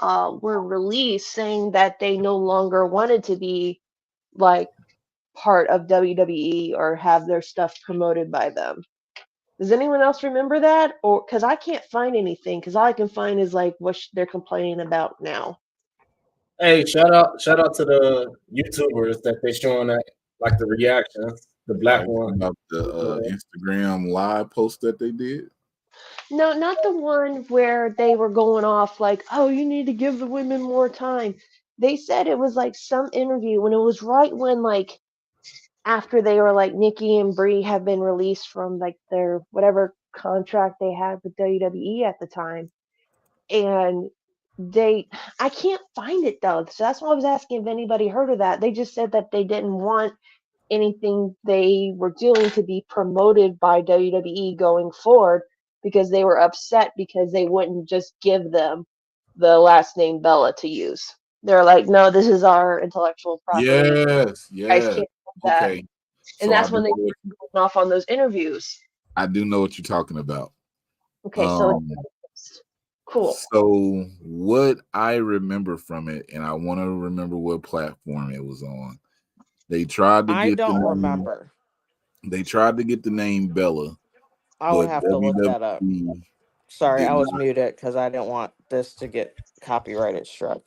were released, saying that they no longer wanted to be like part of WWE or have their stuff promoted by them. Does anyone else remember that? Or because I can't find anything, because all I can find is like what they're complaining about now. Hey, shout out to the YouTubers that they showing that, like the reactions. The black one. About the Instagram live post that they did. No, not the one where they were going off like, oh, you need to give the women more time. They said it was like some interview when it was right when like after they were like Nikki and Brie had been released from like their whatever contract they had with WWE at the time. And I can't find it though. So that's why I was asking if anybody heard of that. They just said that they didn't want anything they were doing to be promoted by WWE going forward because they were upset because they wouldn't just give them the last name Bella to use. They're like, no, this is our intellectual property. Yes, You guys yes. can't do that. Okay. And So that's when they were going off on those interviews. I do know what you're talking about. Okay, so it's cool. So what I remember from it, and I want to remember what platform it was on. They tried to I get don't remember. They tried to get the name Bella, I would but have to look that up. WWE Sorry, did I was not. muted because I didn't want this to get copyrighted struck.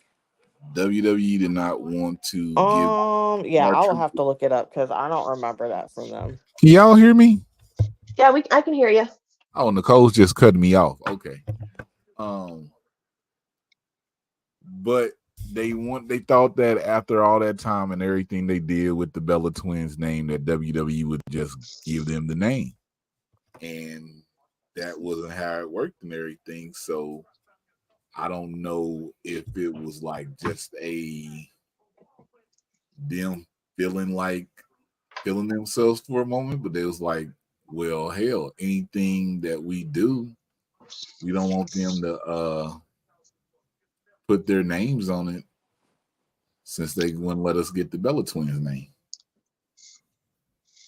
WWE did not want to give. Yeah, our I will truth. have to look it up because I don't remember that from them. Can y'all hear me? Yeah, I can hear you. Oh, Nicole's just cutting me off. Okay. But they thought that after all that time and everything they did with the Bella Twins name, that WWE would just give them the name. And that wasn't how it worked and everything. So I don't know if it was like just them feeling themselves for a moment, but they was like, well, hell, anything that we do, we don't want them to put their names on it since they wouldn't let us get the Bella Twins name.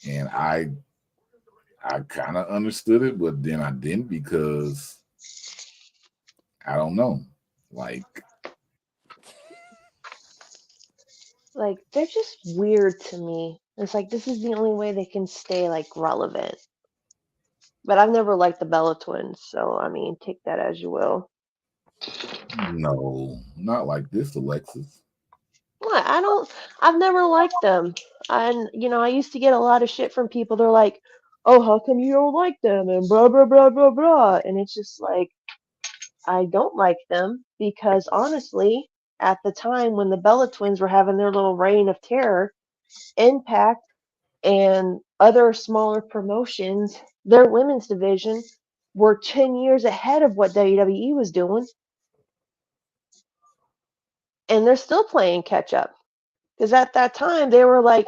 And I kind of understood it, but then I didn't because I don't know. Like they're just weird to me. It's like this is the only way they can stay like relevant. But I've never liked the Bella Twins, so I mean, take that as you will. no, not like this, Alexis. What? I've never liked them. And I used to get a lot of shit from people. They're like, "Oh, how come you don't like them?" and blah blah blah blah blah. And it's just like I don't like them because honestly, at the time when the Bella Twins were having their little reign of terror, Impact and other smaller promotions, their women's division were 10 years ahead of what WWE was doing. And they're still playing catch up. Because at that time, they were like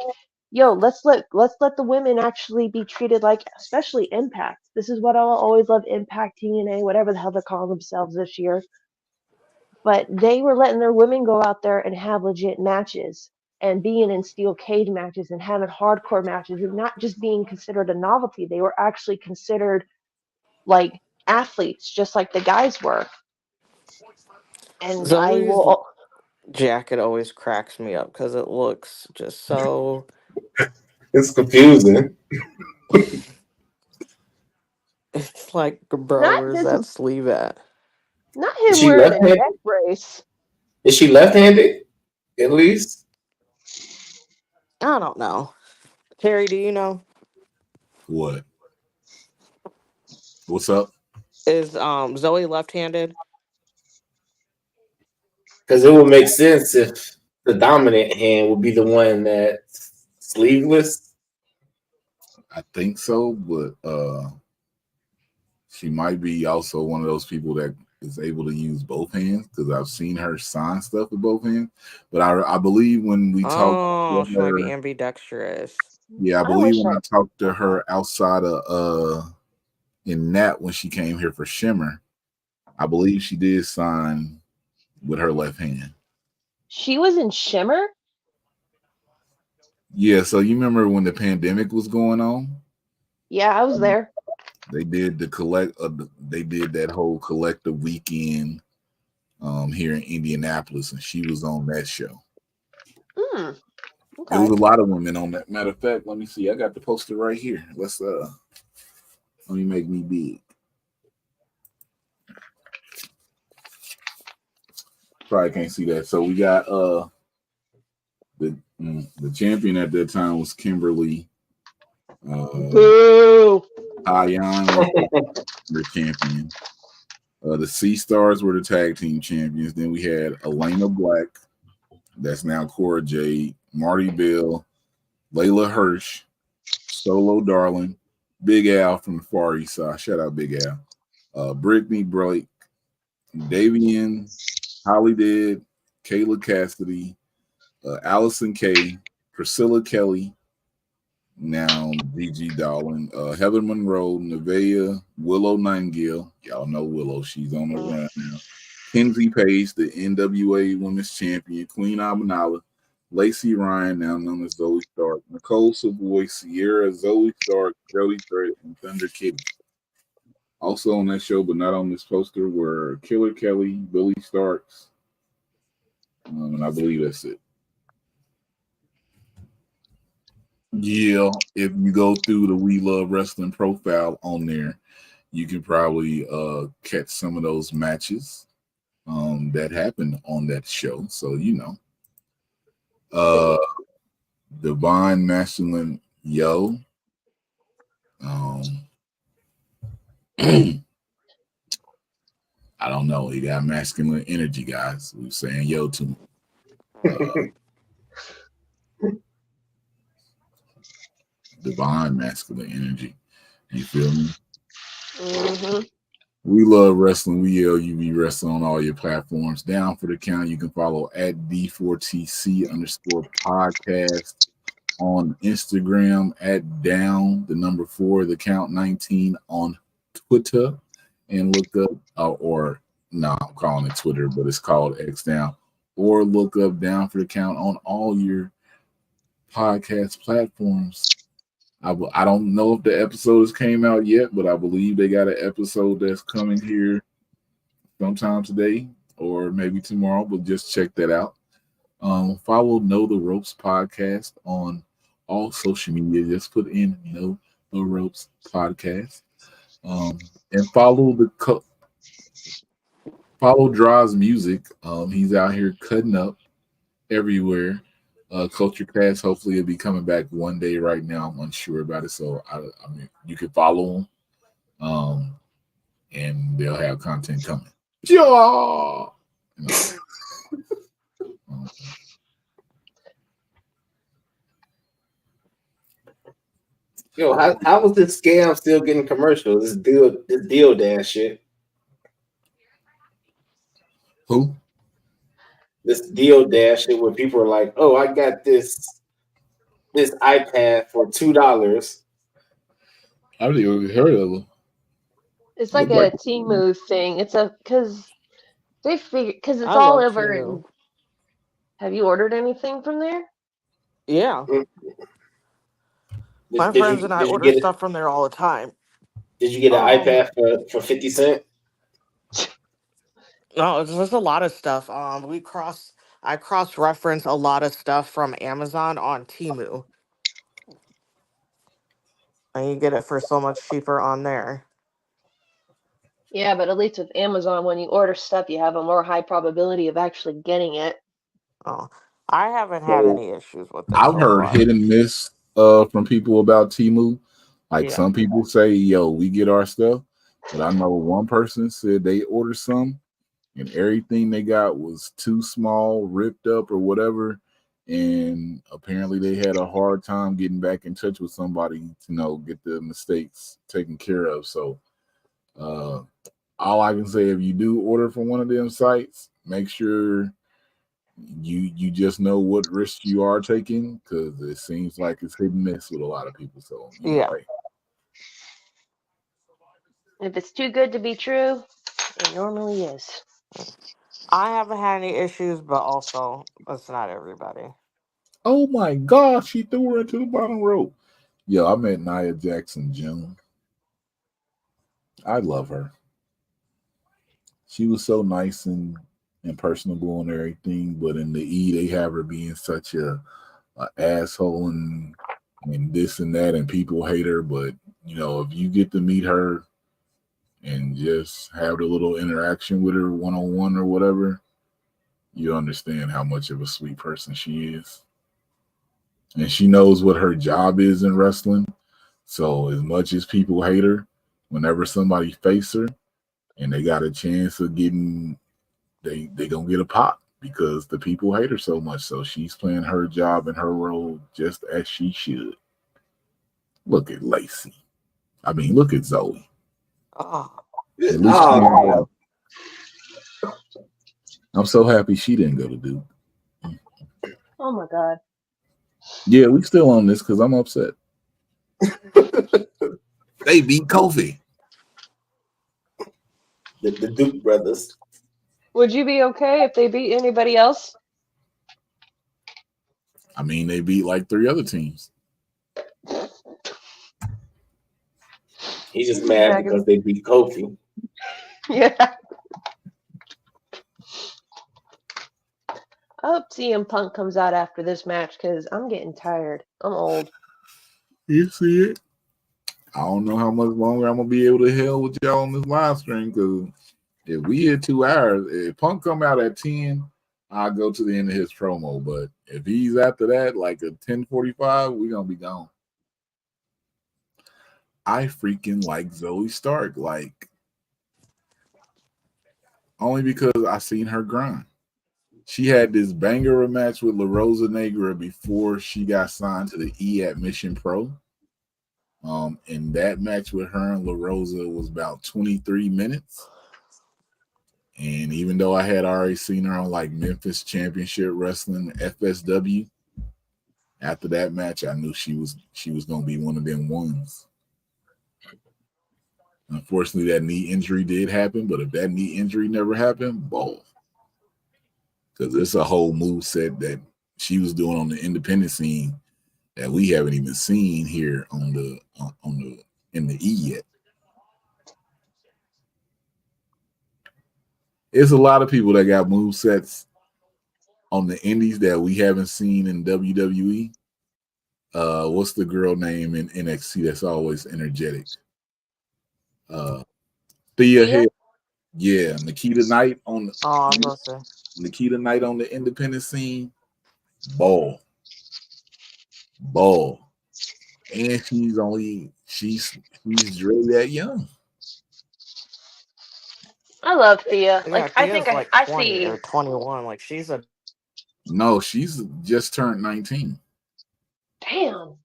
yo, let's let the women actually be treated like, especially Impact. This is what I'll always love, Impact, TNA, whatever the hell they're calling themselves this year. But they were letting their women go out there and have legit matches and being in steel cage matches and having hardcore matches and not just being considered a novelty. They were actually considered like athletes, just like the guys were. And I Zoe's will. jacket always cracks me up because it looks just so. It's confusing. It's like, bro, Not where's his, that sleeve at? not Is him she wearing a left-handed? neck brace. Is she left-handed? At least. I don't know. Terry, do you know? What? What's up? Is Zoe left-handed? Because it would make sense if the dominant hand would be the one that's sleeveless. I think so, but she might be also one of those people that is able to use both hands because I've seen her sign stuff with both hands. But I believe when we talked Oh, to she might be her, ambidextrous. yeah, I I believe wish when I. I talked to her outside of in Nat when she came here for Shimmer, I believe she did sign with her left hand. She was in Shimmer. Yeah, so you remember when the pandemic was going on? Yeah, I was there. They did they did that whole collective weekend here in Indianapolis, and she was on that show. Hmm. There was Okay. a lot of women on that. Matter of fact, let me see. I got the poster right here. Let me make me big. Probably can't see that. So we got the champion at that time was Kimberly. Boo. Tyon was the champion. The Sea Stars were the tag team champions. Then we had Elena Black, that's now Cora Jade, Marty Bell, Layla Hirsch, Solo Darling, Big Al from the Far East Side. Shout out Big Al. Brittany Blake, Davian, Holly Dead, Kayla Cassidy, Allison Kay, Priscilla Kelly, now Gigi Darling, Heather Monroe, Nevaeh, Willow Nightingale. Y'all know Willow. She's on the run now. Kenzie Page, the NWA Women's Champion, Queen Aminala, Lacey Ryan, now known as Zoe Stark, Nicole Savoy, Sierra, Zoe Stark, Jody Threat, and Thunder Kitty. Also on that show, but not on this poster, were Killer Kelly, Billy Starks, and I believe that's it. Yeah, if you go through the We Love Wrestling profile on there, you can probably catch some of those matches that happened on that show. So Divine Masculine Yo. I don't know. He got masculine energy, guys. We were saying yo to him. Divine masculine energy. You feel me? Mm-hmm. We love wrestling. We LUV wrestling on all your platforms. Down for the count. You can follow at D4TC_podcast on Instagram, at down the number 4 the count 19 on Twitter, and look up or no, I'm calling it Twitter, but it's called X Down. Or look up Down for the Count on all your podcast platforms. I don't know if the episodes came out yet, but I believe they got an episode that's coming here sometime today or maybe tomorrow, but just check that out. Follow Know the Ropes podcast on all social media. Just put in Know the Ropes podcast. And follow Draw's music. He's out here cutting up everywhere. Culture Class, hopefully, will be coming back one day. Right now, I'm unsure about it. So, I mean, you can follow him, and they'll have content coming. Yeah. Yo, how was this scam still getting commercials? This deal dash shit. Who? This deal dash shit where people are like, "Oh, I got this this iPad for $2. I haven't even heard of them. It's like Look like a Temu thing. It's a because they figure because it's I all love over. Temu. Have you ordered anything from there? Yeah, my Did friends you and I did you order get it? stuff from there all the time. Did you get an Um, iPad for 50 cent? no, it's just a lot of stuff. I cross reference a lot of stuff from Amazon on Temu, and you get it for so much cheaper on there. Yeah, but at least with Amazon, when you order stuff, you have a more high probability of actually getting it. Oh, I haven't had so. any issues with it I've so heard far. hit and miss from people about Timu. Like Yeah, some people say, "Yo, we get our stuff," but I know one person said they ordered some and everything they got was too small, ripped up, or whatever. And apparently, they had a hard time getting back in touch with somebody to get the mistakes taken care of. So, uh, all I can say, if you do order from one of them sites, make sure you just know what risks you are taking because it seems like it's hit and miss with a lot of people. So, yeah. hey. If it's too good to be true, it normally is. I haven't had any issues, but also it's not everybody. Oh my gosh, she threw her into the bottom rope. Yo, I met Nia Jackson June. I love her. She was so nice and personable and everything, but in the E they have her being such a asshole and this and that, and people hate her. But if you get to meet her and just have a little interaction with her one on one or whatever, you understand how much of a sweet person she is. And she knows what her job is in wrestling. So as much as people hate her, whenever somebody face her and they got a chance of getting, they gonna get a pop because the people hate her so much. So she's playing her job and her role just as she should. Look at Lacey. I mean, look at Zoe. Oh, At least Oh, I'm so happy she didn't go to Duke. Oh my god. Yeah, we still on this because I'm upset. They beat Kofi. the Duke brothers. Would you be okay if they beat anybody else? I mean, they beat like 3 other teams. He's just mad Back because in- they beat Kofi. Yeah. I hope CM Punk comes out after this match because I'm getting tired. I'm old. You see it? I don't know how much longer I'm gonna be able to hell with y'all on this live stream because if we hit 2 hours, if Punk come out at 10, I'll go to the end of his promo. But if he's after that, like a 10:45, we're gonna be gone. I freaking like Zoe Stark, like only because I seen her grind. She had this banger of match with La Rosa Negra before she got signed to the E at Mission Pro. And that match with her and La Rosa was about 23 minutes. And even though I had already seen her on like Memphis Championship Wrestling, FSW, after that match, I knew she was gonna be one of them ones. Unfortunately, that knee injury did happen, but if that knee injury never happened, ball. Because it's a whole move set that she was doing on the independent scene that we haven't even seen here on the in the E yet. It's a lot of people that got move sets on the indies that we haven't seen in WWE. What's the girl name in NXT that's always energetic? Thea Thea? Hill. Yeah, Nikita Knight on I was gonna say. Nikita Knight on the independent scene. Ball. Ball. And she's really that young. I love Thea. Yeah, Like, I think Thea's like I 20 see. or 21. Like she's a No, she's just turned 19. Damn.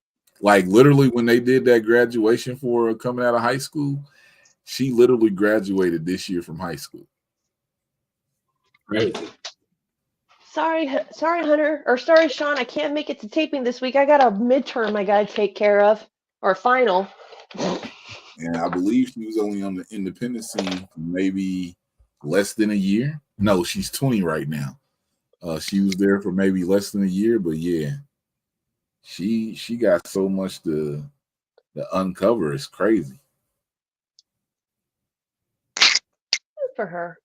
Like literally when they did that graduation for her coming out of high school, she literally graduated this year from high school. Crazy. Sorry, Hunter, or sorry, Sean. I can't make it to taping this week. I got a midterm I gotta take care of, or final. And I believe she was only on the independent scene for maybe less than a year. No, she's 20 right now. She was there for maybe less than a year, but yeah, she got so much to uncover. It's crazy. Good for her.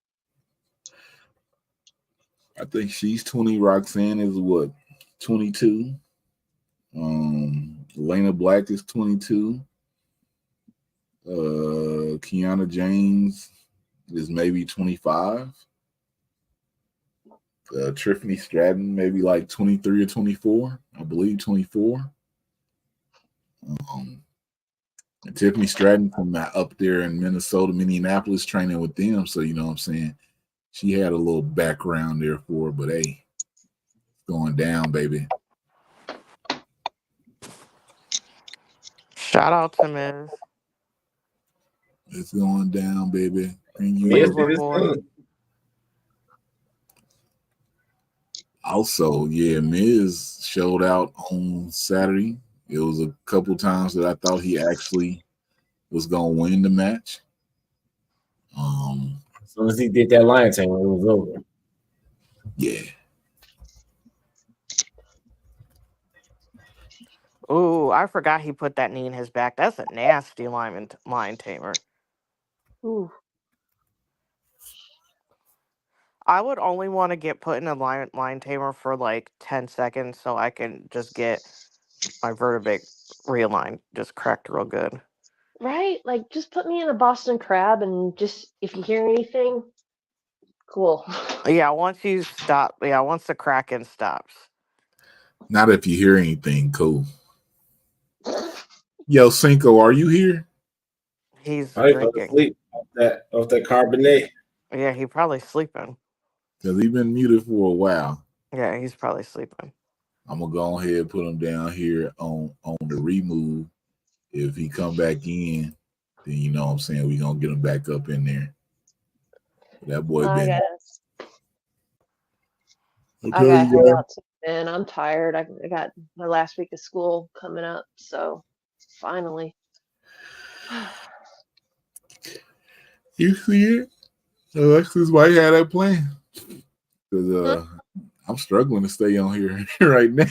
I think she's 20. Roxanne is what, 22. Elena Black is 22. Kiana James is maybe 25. Tiffany Stratton maybe like 23 or 24. I believe 24. And Tiffany Stratton from up there in Minnesota, Minneapolis, training with them. So you know what I'm saying. She had a little background there for her, but hey, it's going down, baby. Shout out to Miz. It's going down, baby. And you Miz know. did his thing. Also, yeah, Miz showed out on Saturday. It was a couple times that I thought he actually was gonna win the match. As soon as he did that lion tamer, it was over. Yeah. Ooh, I forgot he put that knee in his back. That's a nasty lion tamer. Ooh. I would only want to get put in a lion tamer for like 10 seconds so I can just get my vertebrae realigned, just cracked real good. Right? Like, just put me in a Boston Crab, and just if you hear anything, cool. Yeah, once you stop, once the cracking stops. Not if you hear anything, cool. Yo, Cinco, are you here? He's I fell drinking. asleep off that carbonate. Yeah, he probably sleeping. Because he's been muted for a while. Yeah, he's probably sleeping. I'm gonna go ahead and put him down here on the remove. If he come back in, then you know what I'm saying, we're gonna get him back up in there. That boy I been gotta hang out too, man. I'm tired. I got my last week of school coming up, so finally. You see it? Alexis might have that plan. Because I'm struggling to stay on here right now.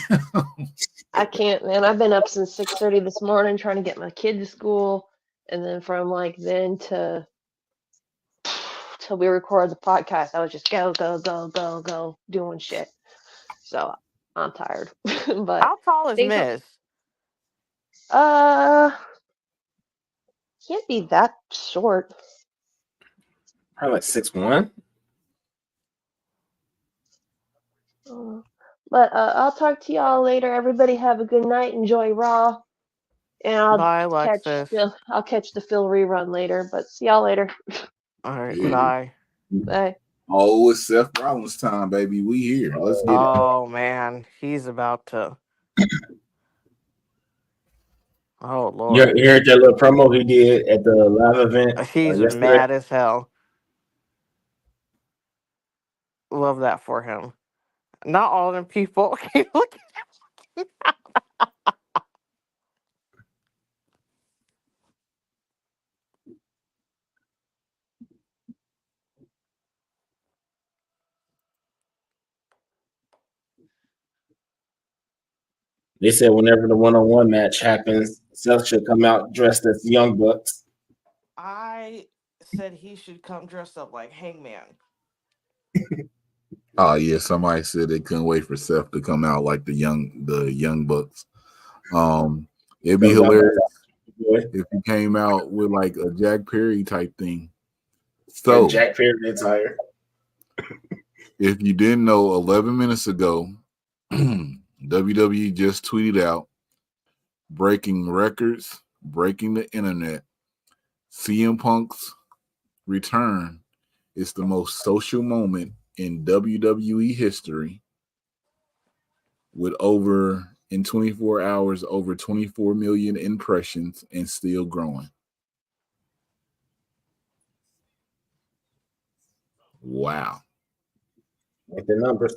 I can't, man. I've been up since 6:30 this morning trying to get my kid to school, and then from like then to till we record the podcast, I was just go doing shit. So I'm tired. But How tall is things Miz? can't be that short. Probably like 6'1". But I'll talk to y'all later. Everybody have a good night. Enjoy Raw. And Bye, catch Alexis. I'll catch the Phil rerun later. But see y'all later. All right, Yeah. bye. Bye. Oh, it's Seth Rollins time, baby. We here. Let's get it. Oh man, he's about to. Oh You Lord, heard that little promo he did at the live event he's yesterday? mad as hell. Love that for him. Not all them people. Look at him. They said whenever the one-on-one match happens, Seth should come out dressed as the Young Bucks. I said he should come dressed up like Hangman. Oh yeah, somebody said they couldn't wait for Seth to come out like the young Bucks. It'd be hilarious if he came out with like a Jack Perry type thing. So and Jack Perry attire. if you didn't know, 11 minutes ago, WWE just tweeted out, breaking records, breaking the internet. CM Punk's return is the most social moment in WWE history, with in 24 hours, over 24 million impressions and still growing. Wow. Like the numbers.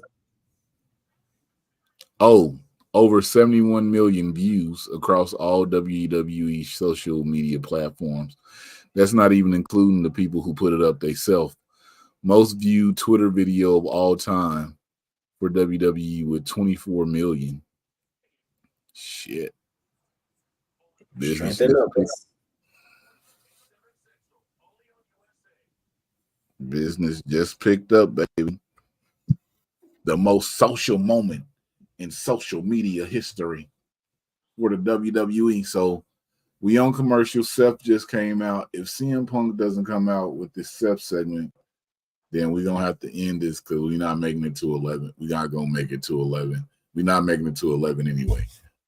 Oh, over 71 million views across all WWE social media platforms. That's not even including the people who put it up themselves. Most viewed Twitter video of all time for WWE with 24 million. Shit. Business Strength in numbers. Business just picked up, baby. The most social moment in social media history for the WWE. So we on commercial. Seth just came out. If CM Punk doesn't come out with this Seth segment, then we're gonna have to end this because we're not making it to 11. We're not gonna make it to 11. We're not making it to 11 anyway.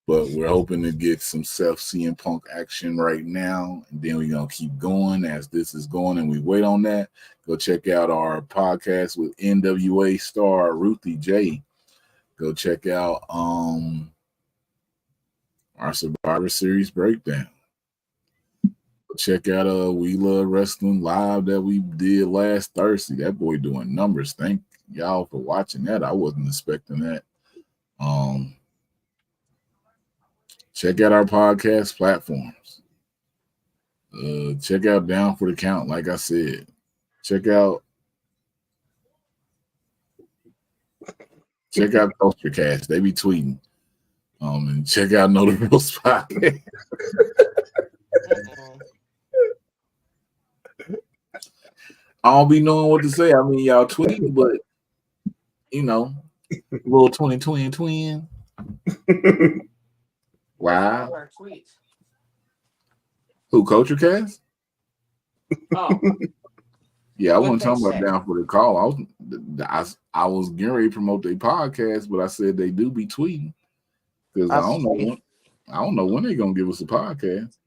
But we're hoping to get some Seth CM Punk action right now, and then we're gonna keep going as this is going, and we wait on that. Go check out our podcast with NWA star Ruthie J. Go check out our Survivor Series breakdown. Check out We Love Wrestling Live that we did last Thursday. That boy doing numbers. Thank y'all for watching that. I wasn't expecting that. Check out our podcast platforms. Check out Down for the Count, like I said. Check out Culture Cast. They be tweeting. And check out Know the Rules Podcast. I don't be knowing what to say. I mean, y'all tweet, but you know, little 2020 twin. Wow. Who, Culture Cast? Oh. Yeah, I wasn't talking about Down for the Call. I was getting ready to promote their podcast, but I said they do be tweeting because I don't know when they're gonna give us a podcast.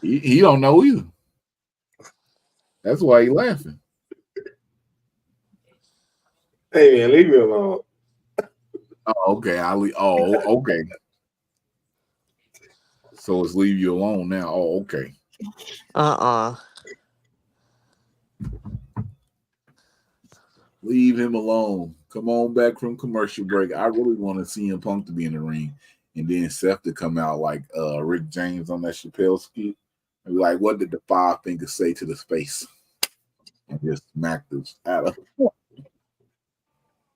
he don't know either. That's why he laughing. Hey man, leave me alone. Oh, okay. Okay. So it's leave you alone now. Oh, okay. Leave him alone. Come on back from commercial break. I really want to see CM Punk to be in the ring, and then Seth to come out like Rick James on that Chappelle skit. And be like, what did the five fingers say to the space? And just smack this out of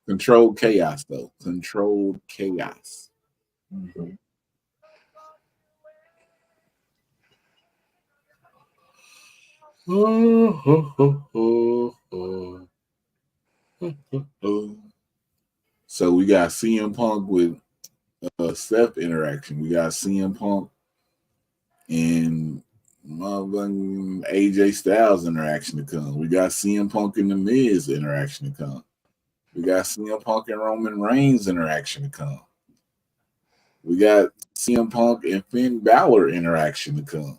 controlled chaos, though. Controlled chaos. Mm-hmm. So we got CM Punk with Seth interaction. We got CM Punk and AJ Styles interaction to come. We got CM Punk and The Miz interaction to come. We got CM Punk and Roman Reigns interaction to come. We got CM Punk and Finn Balor interaction to come.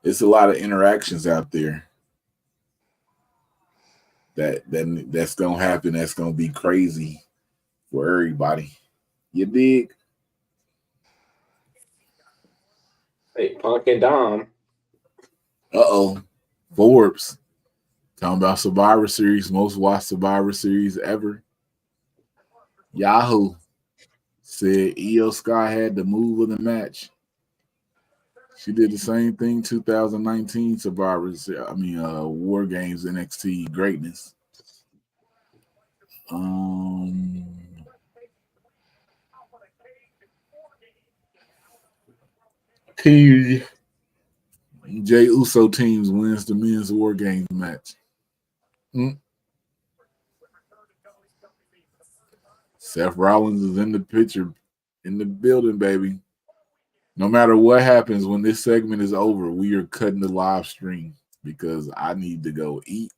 It's a lot of interactions out there that's gonna happen. That's gonna be crazy for everybody. You dig? Hey, Punk and Dom. Forbes talking about Survivor Series, most watched Survivor Series ever. Yahoo said Io Sky had the move of the match. She did the same thing 2019 War Games NXT Greatness. Jay Uso teams wins the men's War Games match. Seth Rollins is in the picture, in the building, baby. No matter what happens when this segment is over, we are cutting the live stream because I need to go eat.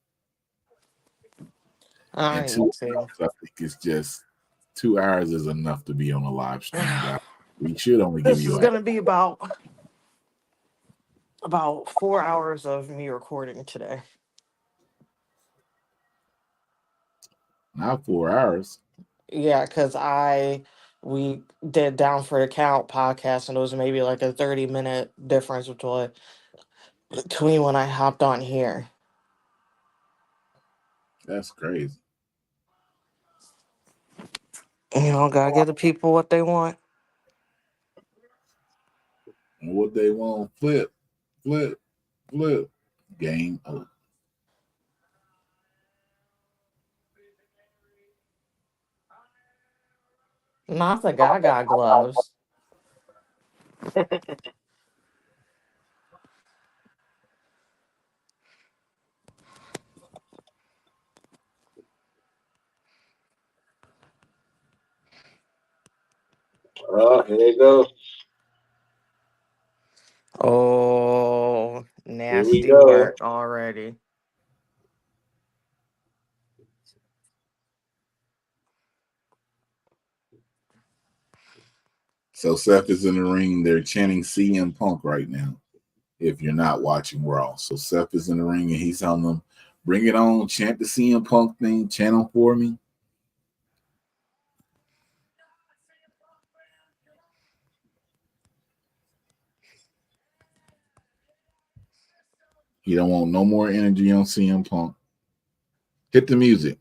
And 2 hours, I think it's just 2 hours is enough to be on a live stream, guys. We should only give you. This is going to be about 4 hours of me recording today. Not 4 hours. Yeah, because I we did Down for the Count podcast, and it was maybe like a 30-minute difference between when I hopped on here. That's crazy. Gotta give the people what they want. And what they want, flip. Game over. Not the Gaga gloves. Oh, here you go. Oh, Here we nasty go. work already. So Seth is in the ring. They're chanting CM Punk right now. If you're not watching Raw, so Seth is in the ring and he's telling them, "Bring it on! Chant the CM Punk thing. Chant them for me." He don't want no more energy on CM Punk. Hit the music.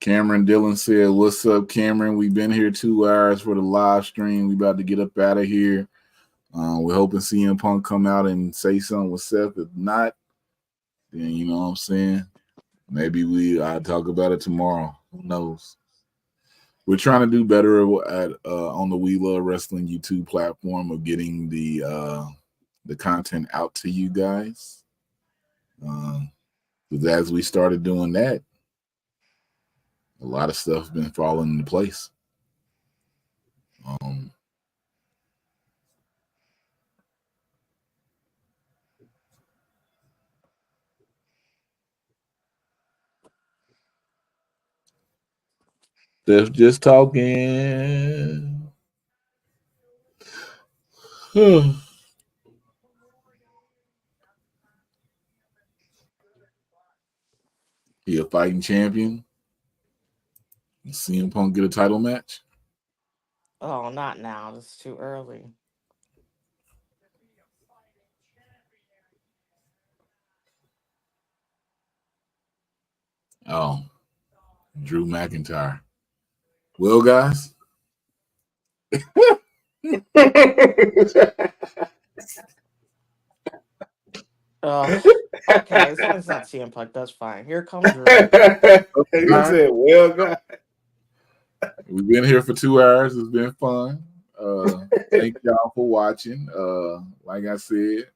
Cameron Dillon said, "What's up, Cameron? We've been here 2 hours for the live stream. We about to get up out of here. We're hoping CM Punk come out and say something with Seth. If not, then you know what I'm saying. Maybe I'll talk about it tomorrow. Who knows? We're trying to do better at on the We Love Wrestling YouTube platform of getting the content out to you guys. Because as we started doing that, a lot of stuff's been falling into place. They're just talking. He a fighting champion. CM Punk get a title match. Oh, not now. It's too early. Oh, Drew McIntyre. Well, guys. Okay, as long as it's not CM Punk, that's fine. Here comes Drew. Okay, he said, "Well, God." We've been here for 2 hours. It's been fun. Thank y'all for watching. Like I said,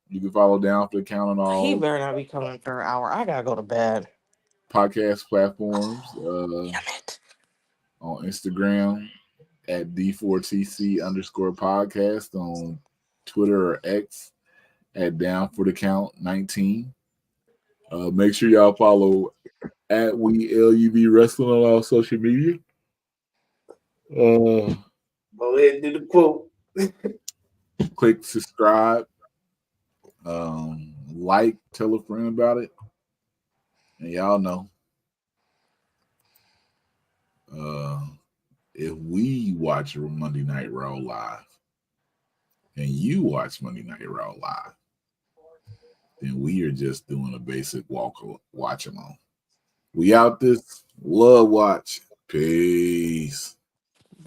you can follow Down for the Count on all He better not be coming for an hour. I gotta go to bed. podcast platforms. Damn it. On Instagram at D4TC_podcast, on Twitter or X at Down for the Count 19. Make sure y'all follow at WeLUV Wrestling on all social media. Go ahead and do the quote. Click subscribe, like, tell a friend about it, and y'all know if we watch Monday Night Raw live and you watch Monday Night Raw live, then we are just doing a basic watch along. We out this Love Watch. Peace.